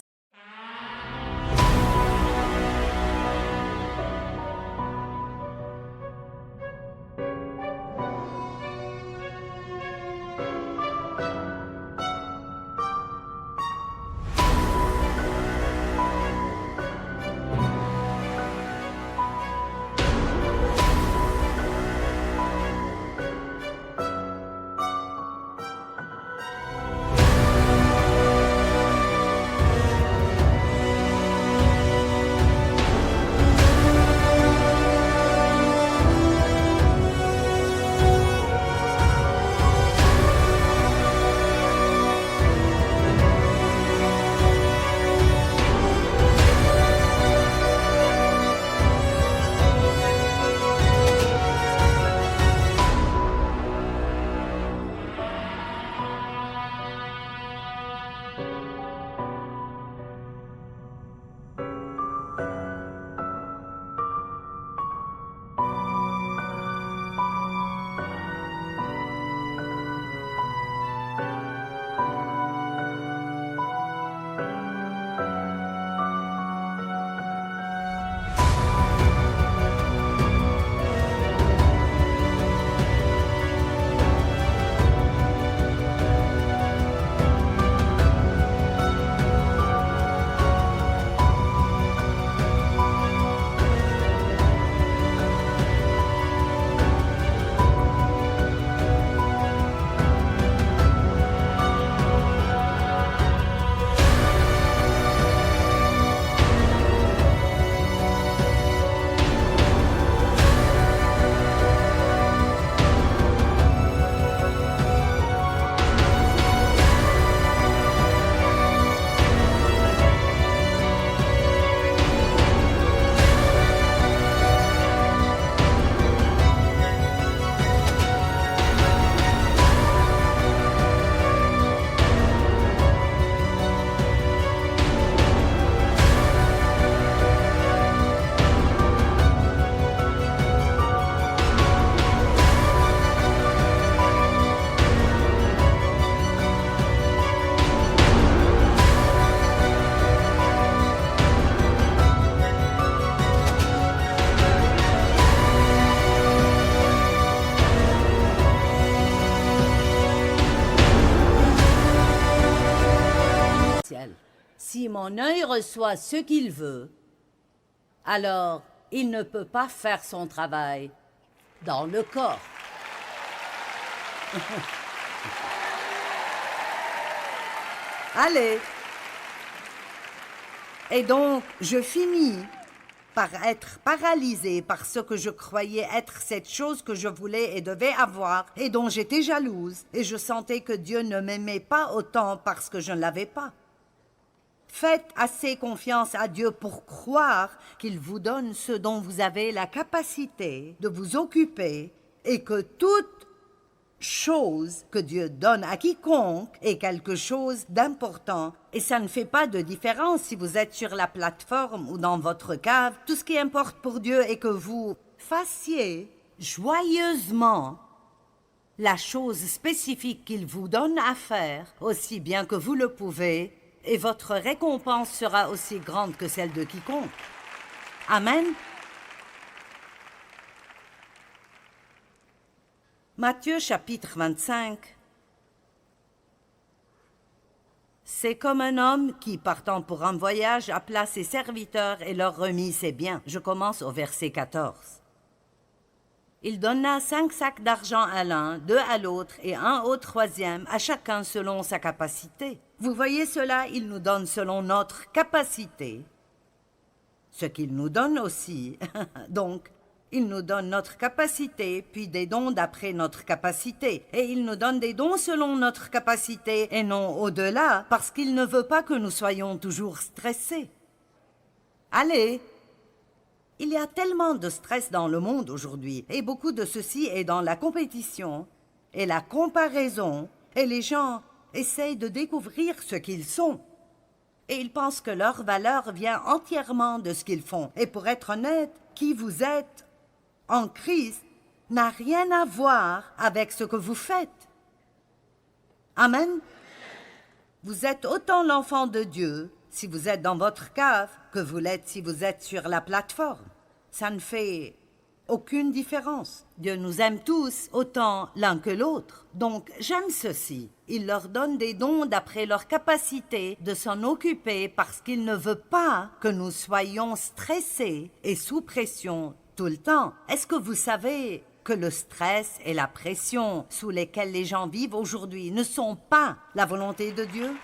Si mon œil reçoit ce qu'il veut, alors il ne peut pas faire son travail dans le corps. Allez. Et donc, je finis par être paralysée par ce que je croyais être cette chose que je voulais et devais avoir et dont j'étais jalouse, et je sentais que Dieu ne m'aimait pas autant parce que je ne l'avais pas. Faites assez confiance à Dieu pour croire qu'il vous donne ce dont vous avez la capacité de vous occuper et que toute chose que Dieu donne à quiconque est quelque chose d'important. Et ça ne fait pas de différence si vous êtes sur la plateforme ou dans votre cave. Tout ce qui importe pour Dieu est que vous fassiez joyeusement la chose spécifique qu'il vous donne à faire, aussi bien que vous le pouvez, et votre récompense sera aussi grande que celle de quiconque. Amen. Matthieu chapitre 25. C'est comme un homme qui, partant pour un voyage, appela ses serviteurs et leur remit ses biens. Je commence au verset 14. Il donna 5 sacs d'argent à l'un, 2 à l'autre et 1 au troisième, à chacun selon sa capacité. Vous voyez cela, il nous donne selon notre capacité. Ce qu'il nous donne aussi. Donc, il nous donne notre capacité, puis des dons d'après notre capacité. Et il nous donne des dons selon notre capacité et non au-delà, parce qu'il ne veut pas que nous soyons toujours stressés. Allez! Il y a tellement de stress dans le monde aujourd'hui, et beaucoup de ceci est dans la compétition et la comparaison, et les gens essayent de découvrir ce qu'ils sont. Et ils pensent que leur valeur vient entièrement de ce qu'ils font. Et pour être honnête, qui vous êtes en Christ n'a rien à voir avec ce que vous faites. Amen. Vous êtes autant l'enfant de Dieu si vous êtes dans votre cave que vous l'êtes si vous êtes sur la plateforme. Ça ne fait aucune différence. Dieu nous aime tous autant l'un que l'autre. Donc j'aime ceci. Il leur donne des dons d'après leur capacité de s'en occuper parce qu'il ne veut pas que nous soyons stressés et sous pression tout le temps. Est-ce que vous savez que le stress et la pression sous lesquels les gens vivent aujourd'hui ne sont pas la volonté de Dieu?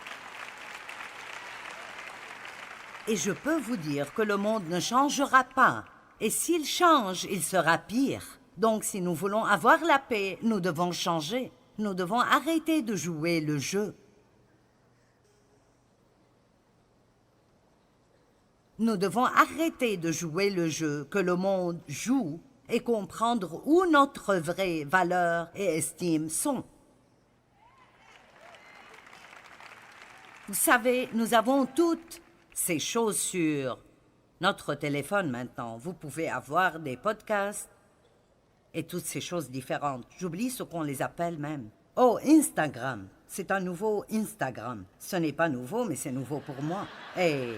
Et je peux vous dire que le monde ne changera pas. Et s'il change, il sera pire. Donc si nous voulons avoir la paix, nous devons changer. Nous devons arrêter de jouer le jeu. Nous devons arrêter de jouer le jeu que le monde joue et comprendre où notre vraie valeur et estime sont. Vous savez, nous avons toutes ces choses sur notre téléphone maintenant. Vous pouvez avoir des podcasts et toutes ces choses différentes. J'oublie ce qu'on les appelle même. Oh, Instagram. C'est un nouveau Instagram. Ce n'est pas nouveau, mais c'est nouveau pour moi. Et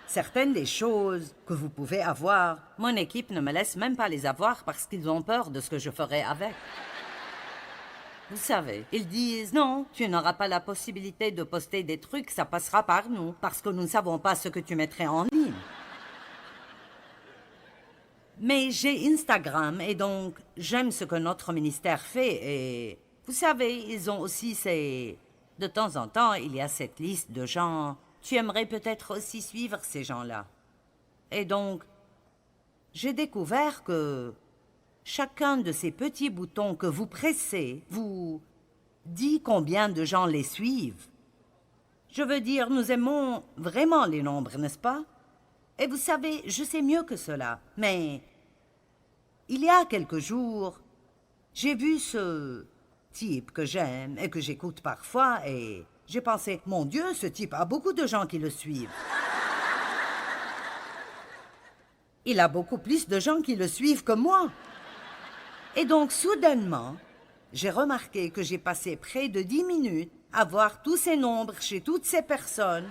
certaines des choses que vous pouvez avoir, mon équipe ne me laisse même pas les avoir parce qu'ils ont peur de ce que je ferai avec. Vous savez, ils disent « Non, tu n'auras pas la possibilité de poster des trucs, ça passera par nous, parce que nous ne savons pas ce que tu mettrais en ligne. » Mais j'ai Instagram et donc j'aime ce que notre ministère fait et vous savez, ils ont aussi ces... De temps en temps, il y a cette liste de gens. Tu aimerais peut-être aussi suivre ces gens-là. Et donc, j'ai découvert que chacun de ces petits boutons que vous pressez vous dit combien de gens les suivent. Je veux dire, nous aimons vraiment les nombres, n'est-ce pas? Et vous savez, je sais mieux que cela, mais il y a quelques jours, j'ai vu ce type que j'aime et que j'écoute parfois et j'ai pensé, mon Dieu, ce type a beaucoup de gens qui le suivent. Il a beaucoup plus de gens qui le suivent que moi. Et donc, soudainement, j'ai remarqué que j'ai passé près de 10 minutes à voir tous ces nombres chez toutes ces personnes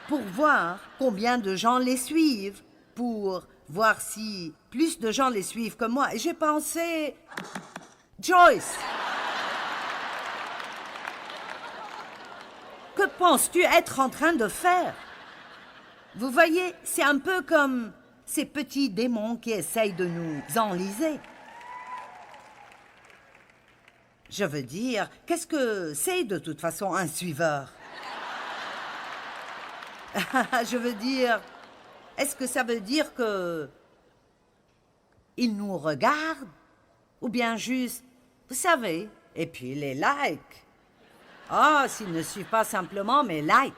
pour voir combien de gens les suivent, pour voir si plus de gens les suivent que moi. Et j'ai pensé, Joyce, que penses-tu être en train de faire? Vous voyez, c'est un peu comme ces petits démons qui essayent de nous enliser. Je veux dire, qu'est-ce que c'est de toute façon un suiveur? Je veux dire, est-ce que ça veut dire que il nous regarde? Ou bien juste, vous savez, et puis les likes. Ah, s'ils ne suivent pas simplement mes likes.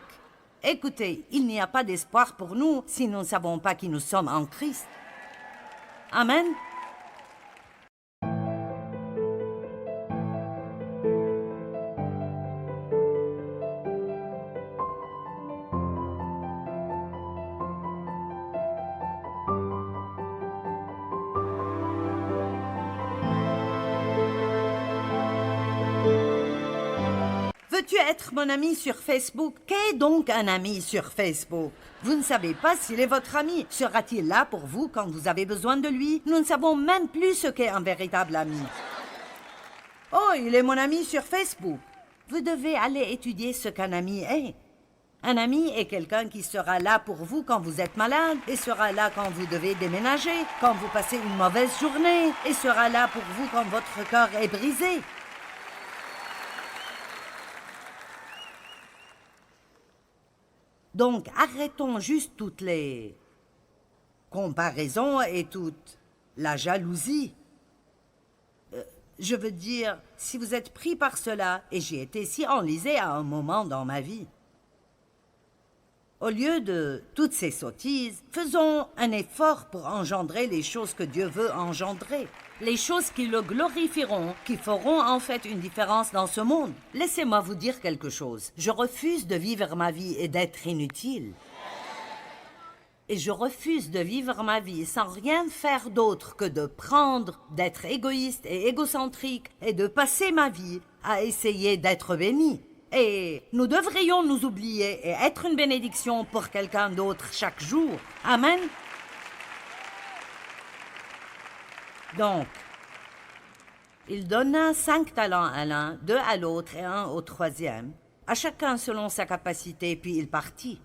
Écoutez, il n'y a pas d'espoir pour nous si nous ne savons pas qui nous sommes en Christ. Amen. Veux-tu être mon ami sur Facebook? Qu'est donc un ami sur Facebook? Vous ne savez pas s'il est votre ami. Sera-t-il là pour vous quand vous avez besoin de lui? Nous ne savons même plus ce qu'est un véritable ami. Oh, il est mon ami sur Facebook. Vous devez aller étudier ce qu'un ami est. Un ami est quelqu'un qui sera là pour vous quand vous êtes malade, et sera là quand vous devez déménager, quand vous passez une mauvaise journée, et sera là pour vous quand votre cœur est brisé. Donc, arrêtons juste toutes les comparaisons et toute la jalousie. Je veux dire, si vous êtes pris par cela, et j'ai été si enlisée à un moment dans ma vie. Au lieu de toutes ces sottises, faisons un effort pour engendrer les choses que Dieu veut engendrer. Les choses qui le glorifieront, qui feront en fait une différence dans ce monde. Laissez-moi vous dire quelque chose. Je refuse de vivre ma vie et d'être inutile. Et je refuse de vivre ma vie sans rien faire d'autre que de prendre, d'être égoïste et égocentrique et de passer ma vie à essayer d'être béni. Et nous devrions nous oublier et être une bénédiction pour quelqu'un d'autre chaque jour. Amen. Donc, il donna 5 talents à l'un, 2 à l'autre et 1 au troisième, à chacun selon sa capacité, puis il partit.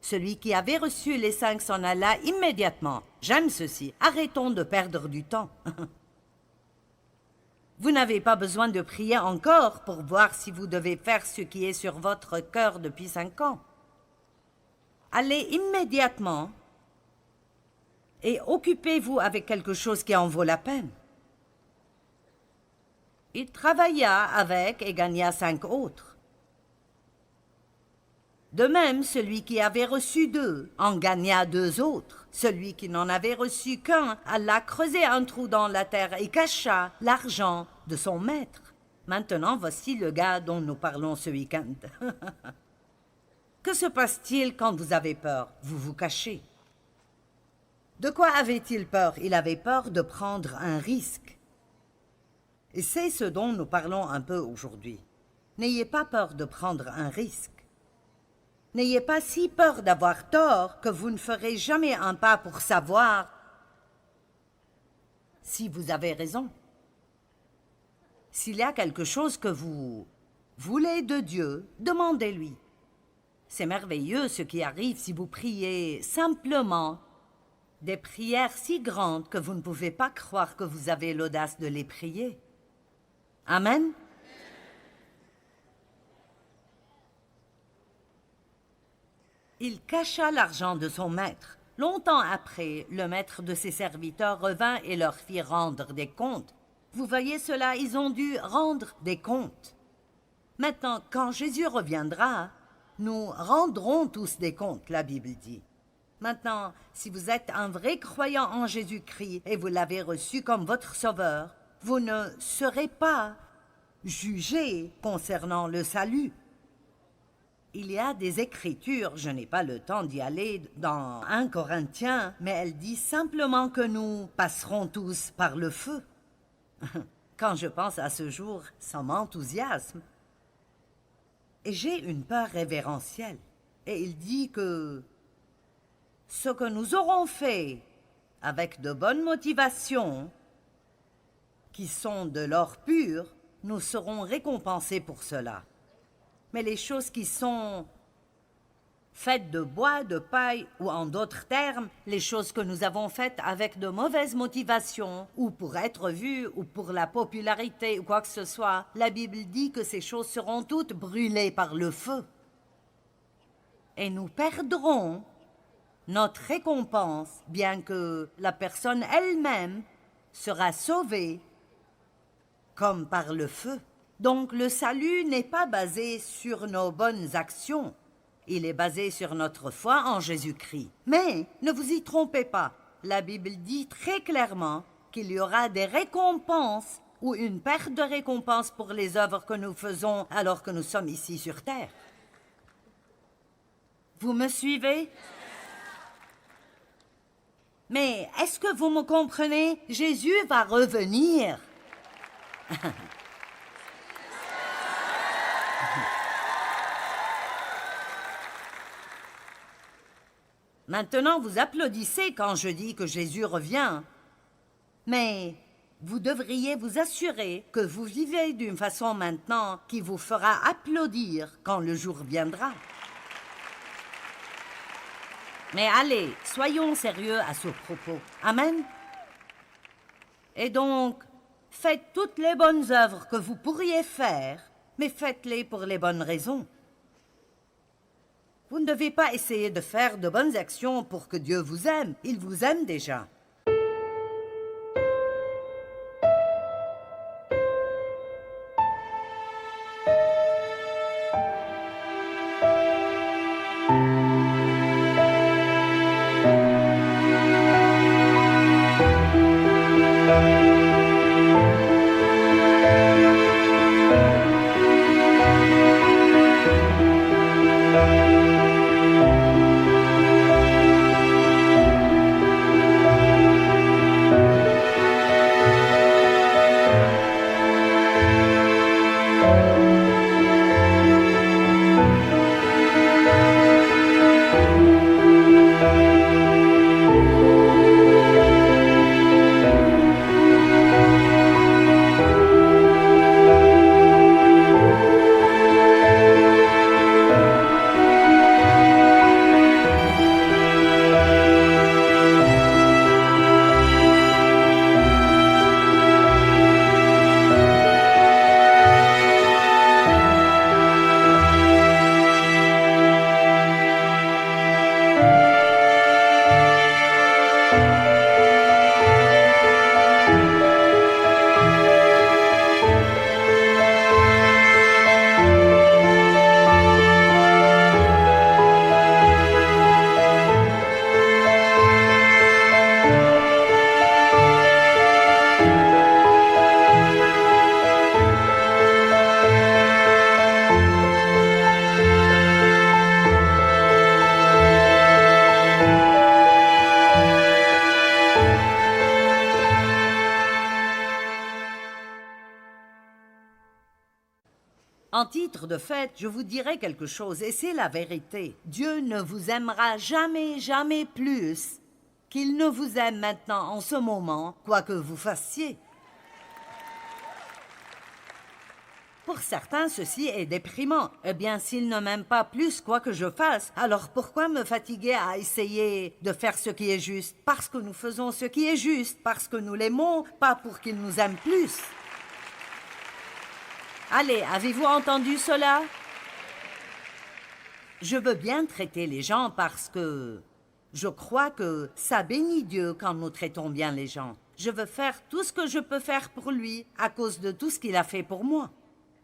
Celui qui avait reçu les 5 s'en alla immédiatement. J'aime ceci. Arrêtons de perdre du temps. Vous n'avez pas besoin de prier encore pour voir si vous devez faire ce qui est sur votre cœur depuis 5 ans. Allez immédiatement et occupez-vous avec quelque chose qui en vaut la peine. Il travailla avec et gagna 5 autres. De même, celui qui avait reçu 2 en gagna 2 autres. Celui qui n'en avait reçu qu'un alla creuser un trou dans la terre et cacha l'argent de son maître. Maintenant, voici le gars dont nous parlons ce week-end. Que se passe-t-il quand vous avez peur? Vous vous cachez. De quoi avait-il peur? Il avait peur de prendre un risque. Et c'est ce dont nous parlons un peu aujourd'hui. N'ayez pas peur de prendre un risque. N'ayez pas si peur d'avoir tort que vous ne ferez jamais un pas pour savoir si vous avez raison. S'il y a quelque chose que vous voulez de Dieu, demandez-lui. C'est merveilleux ce qui arrive si vous priez simplement des prières si grandes que vous ne pouvez pas croire que vous avez l'audace de les prier. Amen. Il cacha l'argent de son maître. Longtemps après, le maître de ses serviteurs revint et leur fit rendre des comptes. Vous voyez cela, ils ont dû rendre des comptes. Maintenant, quand Jésus reviendra, nous rendrons tous des comptes, la Bible dit. Maintenant, si vous êtes un vrai croyant en Jésus-Christ et vous l'avez reçu comme votre sauveur, vous ne serez pas jugé concernant le salut. Il y a des écritures, je n'ai pas le temps d'y aller, dans 1 Corinthiens, mais elle dit simplement que nous passerons tous par le feu. Quand je pense à ce jour, ça m'enthousiasme. Et j'ai une peur révérentielle. Et il dit que ce que nous aurons fait avec de bonnes motivations, qui sont de l'or pur, nous serons récompensés pour cela. Mais les choses qui sont faites de bois, de paille, ou en d'autres termes, les choses que nous avons faites avec de mauvaises motivations, ou pour être vues, ou pour la popularité, ou quoi que ce soit, la Bible dit que ces choses seront toutes brûlées par le feu. Et nous perdrons notre récompense, bien que la personne elle-même sera sauvée comme par le feu. Donc le salut n'est pas basé sur nos bonnes actions, il est basé sur notre foi en Jésus-Christ. Mais ne vous y trompez pas, la Bible dit très clairement qu'il y aura des récompenses ou une perte de récompense pour les œuvres que nous faisons alors que nous sommes ici sur terre. Vous me suivez? Mais est-ce que vous me comprenez? Jésus va revenir. Maintenant, vous applaudissez quand je dis que Jésus revient. Mais vous devriez vous assurer que vous vivez d'une façon maintenant qui vous fera applaudir quand le jour viendra. Mais allez, soyons sérieux à ce propos. Amen. Et donc, faites toutes les bonnes œuvres que vous pourriez faire, mais faites-les pour les bonnes raisons. Vous ne devez pas essayer de faire de bonnes actions pour que Dieu vous aime. Il vous aime déjà. titre de fête, je vous dirai quelque chose, et c'est la vérité. Dieu ne vous aimera jamais, jamais plus qu'il ne vous aime maintenant en ce moment, quoi que vous fassiez. Pour certains, ceci est déprimant. Eh bien, s'il ne m'aime pas plus quoi que je fasse, alors pourquoi me fatiguer à essayer de faire ce qui est juste? Parce que nous faisons ce qui est juste, parce que nous l'aimons, pas pour qu'il nous aime plus. Allez, avez-vous entendu cela? Je veux bien traiter les gens parce que je crois que ça bénit Dieu quand nous traitons bien les gens. Je veux faire tout ce que je peux faire pour lui à cause de tout ce qu'il a fait pour moi.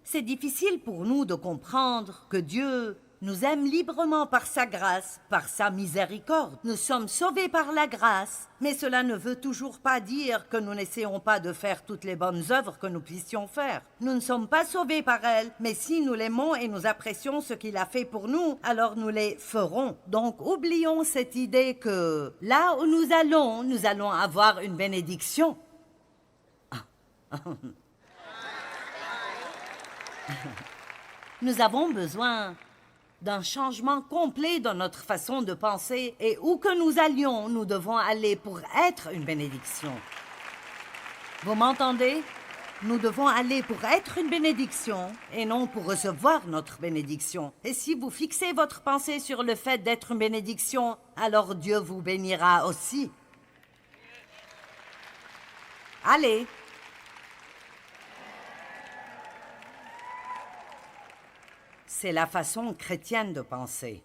C'est difficile pour nous de comprendre que Dieu nous aime librement par sa grâce, par sa miséricorde. Nous sommes sauvés par la grâce, mais cela ne veut toujours pas dire que nous n'essayons pas de faire toutes les bonnes œuvres que nous puissions faire. Nous ne sommes pas sauvés par elle, mais si nous l'aimons et nous apprécions ce qu'il a fait pour nous, alors nous les ferons. Donc oublions cette idée que là où nous allons avoir une bénédiction. Nous avons besoin d'un changement complet dans notre façon de penser et où que nous allions, nous devons aller pour être une bénédiction. Vous m'entendez? Nous devons aller pour être une bénédiction et non pour recevoir notre bénédiction. Et si vous fixez votre pensée sur le fait d'être une bénédiction, alors Dieu vous bénira aussi. Allez! C'est la façon chrétienne de penser.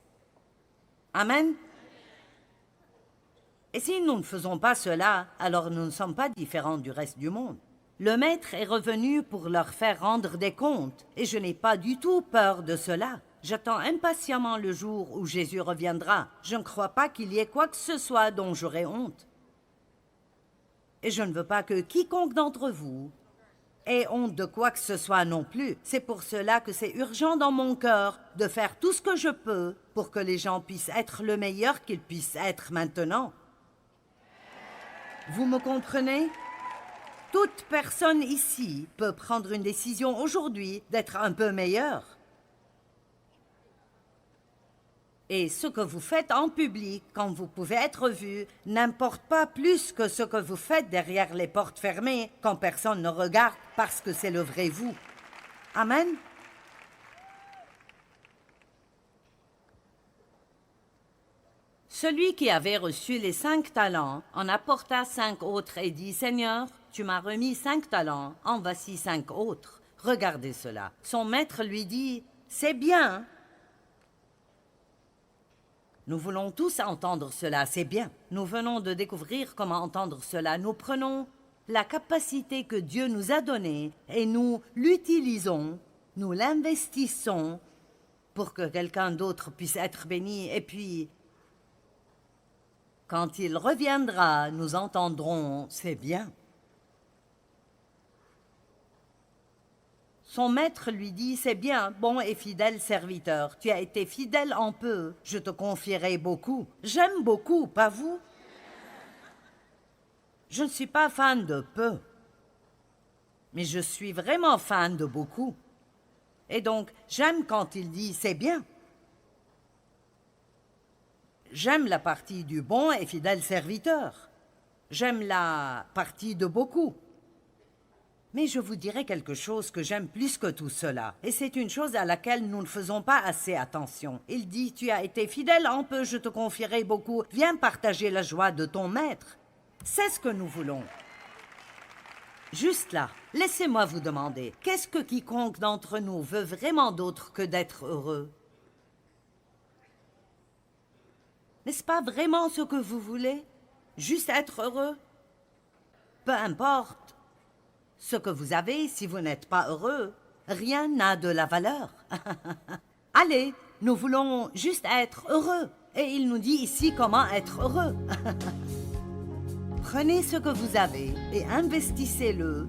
Amen. Et si nous ne faisons pas cela, alors nous ne sommes pas différents du reste du monde. Le Maître est revenu pour leur faire rendre des comptes, et je n'ai pas du tout peur de cela. J'attends impatiemment le jour où Jésus reviendra. Je ne crois pas qu'il y ait quoi que ce soit dont j'aurai honte. Et je ne veux pas que quiconque d'entre vous ait honte de quoi que ce soit non plus. C'est pour cela que c'est urgent dans mon cœur de faire tout ce que je peux pour que les gens puissent être le meilleur qu'ils puissent être maintenant. Vous me comprenez? Toute personne ici peut prendre une décision aujourd'hui d'être un peu meilleure. Et ce que vous faites en public, quand vous pouvez être vu, n'importe pas plus que ce que vous faites derrière les portes fermées, quand personne ne regarde, parce que c'est le vrai vous. Amen. Celui qui avait reçu les 5 talents en apporta 5 autres et dit, « Seigneur, tu m'as remis 5 talents, en voici 5 autres. Regardez cela. » Son maître lui dit, « C'est bien. » Nous voulons tous entendre cela, c'est bien. Nous venons de découvrir comment entendre cela. Nous prenons la capacité que Dieu nous a donnée et nous l'utilisons, nous l'investissons pour que quelqu'un d'autre puisse être béni. Et puis, quand il reviendra, nous entendrons « c'est bien ». Son maître lui dit, « C'est bien, bon et fidèle serviteur. Tu as été fidèle en peu, je te confierai beaucoup. » J'aime beaucoup, pas vous? Je ne suis pas fan de peu, mais je suis vraiment fan de beaucoup. Et donc, j'aime quand il dit, « C'est bien ». J'aime la partie du bon et fidèle serviteur. J'aime la partie de beaucoup. Mais je vous dirai quelque chose que j'aime plus que tout cela. Et c'est une chose à laquelle nous ne faisons pas assez attention. Il dit, tu as été fidèle en peu, je te confierai beaucoup. Viens partager la joie de ton maître. C'est ce que nous voulons. Juste là, laissez-moi vous demander, qu'est-ce que quiconque d'entre nous veut vraiment d'autre que d'être heureux? N'est-ce pas vraiment ce que vous voulez? Juste être heureux? Peu importe ce que vous avez, si vous n'êtes pas heureux, rien n'a de la valeur. Allez, nous voulons juste être heureux. Et il nous dit ici comment être heureux. Prenez ce que vous avez et investissez-le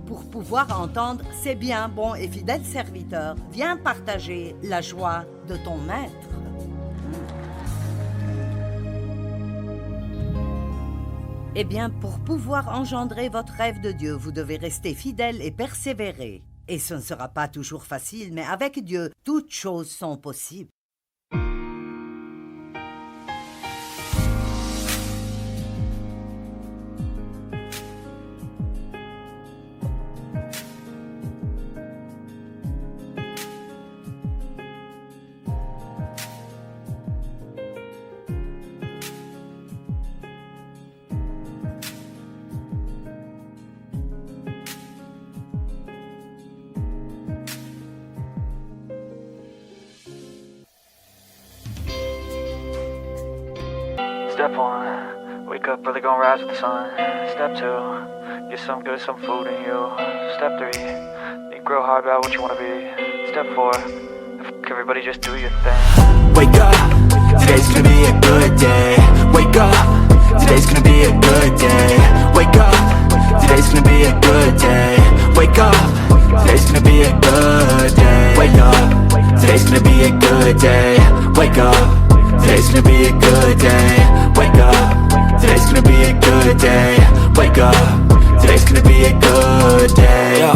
pour pouvoir entendre « C'est bien, bon et fidèle serviteur, viens partager la joie de ton maître. » Eh bien, pour pouvoir engendrer votre rêve de Dieu, vous devez rester fidèle et persévérer. Et ce ne sera pas toujours facile, mais avec Dieu, toutes choses sont possibles. Step one, wake up early, gonna rise with the sun. Step two, get some good, some food in you. Step three, think real hard about what you wanna be. Step four, everybody just do your thing. Wake up, today's gonna be a good day. Wake up, today's gonna be a good day. Wake up, today's gonna be a good day. Wake up, today's gonna be a good day. Wake up, today's gonna be a good day. Wake up, today's gonna be a good day. Wake up, today's gonna be a good day. Wake up, today's gonna be a good day. Yo,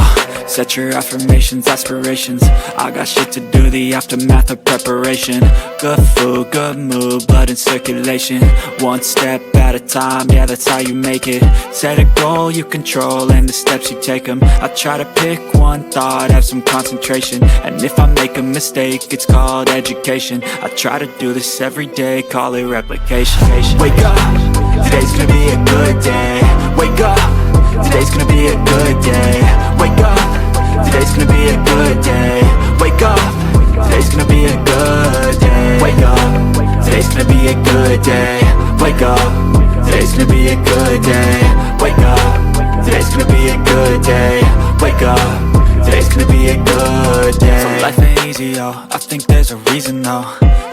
set your affirmations, aspirations. I got shit to do, the aftermath of preparation. Good food, good mood, blood in circulation. One step at a time, yeah, that's how you make it. Set a goal you control and the steps you take them. I try to pick one thought, have some concentration. And if I make a mistake, it's called education. I try to do this every day, call it replication. Wake up, today's gonna be a good day. Wake up, today's gonna be a good day. Wake up, today's gonna be a good day. Wake up, today's gonna be a good day. Wake up, today's gonna be a good day. Wake up, today's gonna be a good day. Wake up, today's gonna be a good day. Wake up, today's gonna be a good day. So life ain't easy, yo, I think there's a reason though.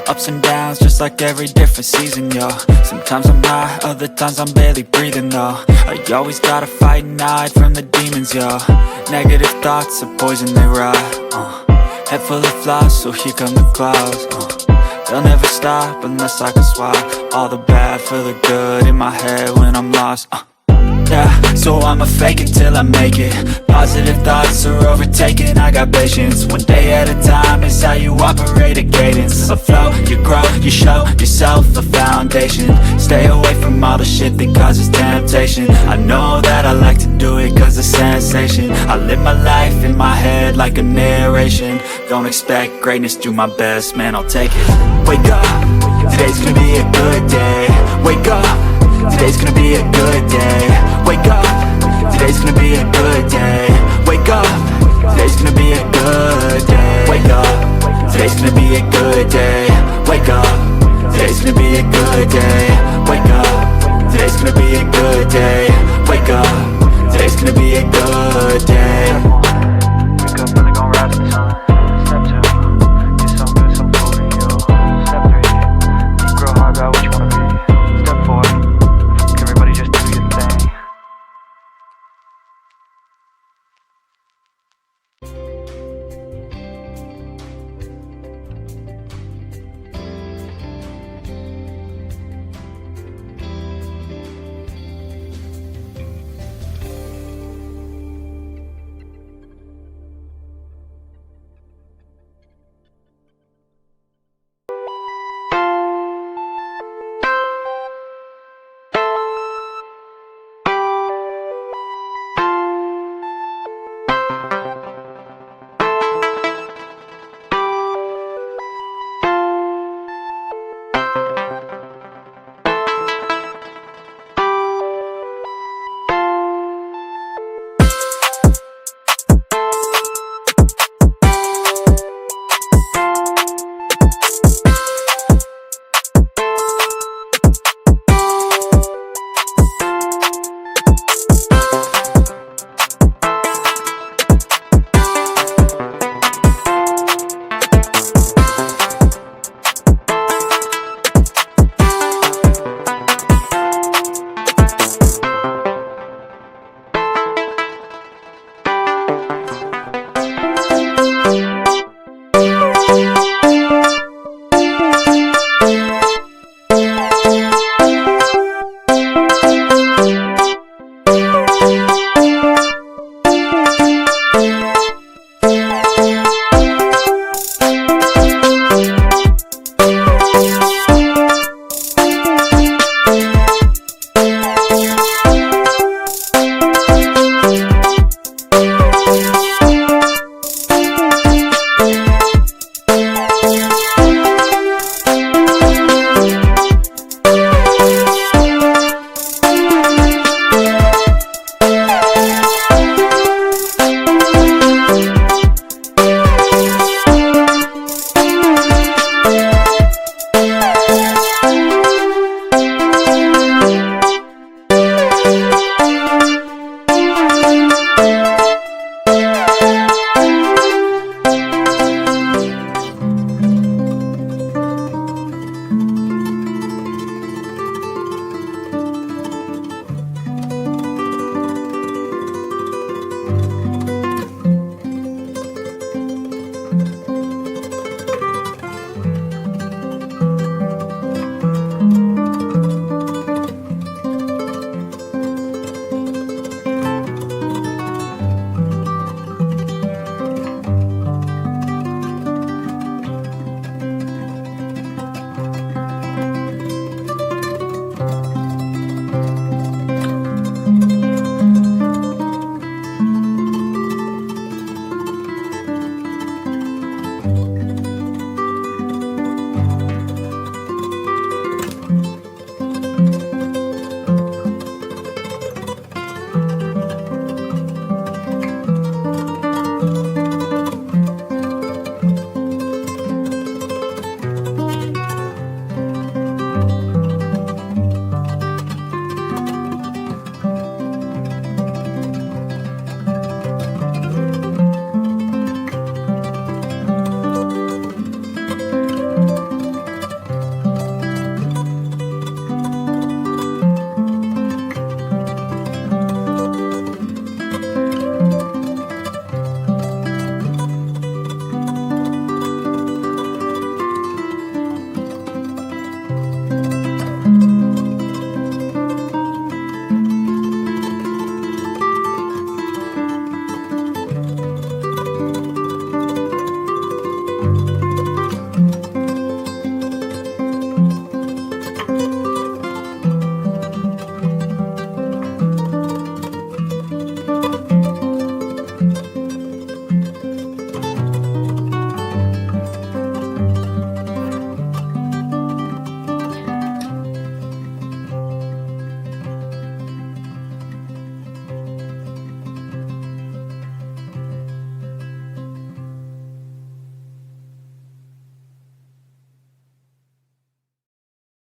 Ups and downs, just like every different season, yo. Sometimes I'm high, other times I'm barely breathing, though. I always gotta fight and hide from the demons, yo. Negative thoughts are poison, they rot. Head full of flies, so here come the clouds. They'll never stop unless I can swap all the bad for the good in my head when I'm lost. Yeah, so I'ma fake it till I make it. Positive thoughts are overtaken, I got patience. One day at a time is how you operate a cadence. A flow, you grow, you show yourself a foundation. Stay away from all the shit that causes temptation. I know that I like to do it cause it's sensation. I live my life in my head like a narration. Don't expect greatness, do my best, man, I'll take it. Wake up, today's gonna be a good day. Wake up, today's gonna be a good day. Wake up, today's gonna be a good day. Wake up, today's gonna be a good day. Wake up, today's gonna be a good day. Wake up, today's gonna be a good day. Wake up, today's gonna be a good day.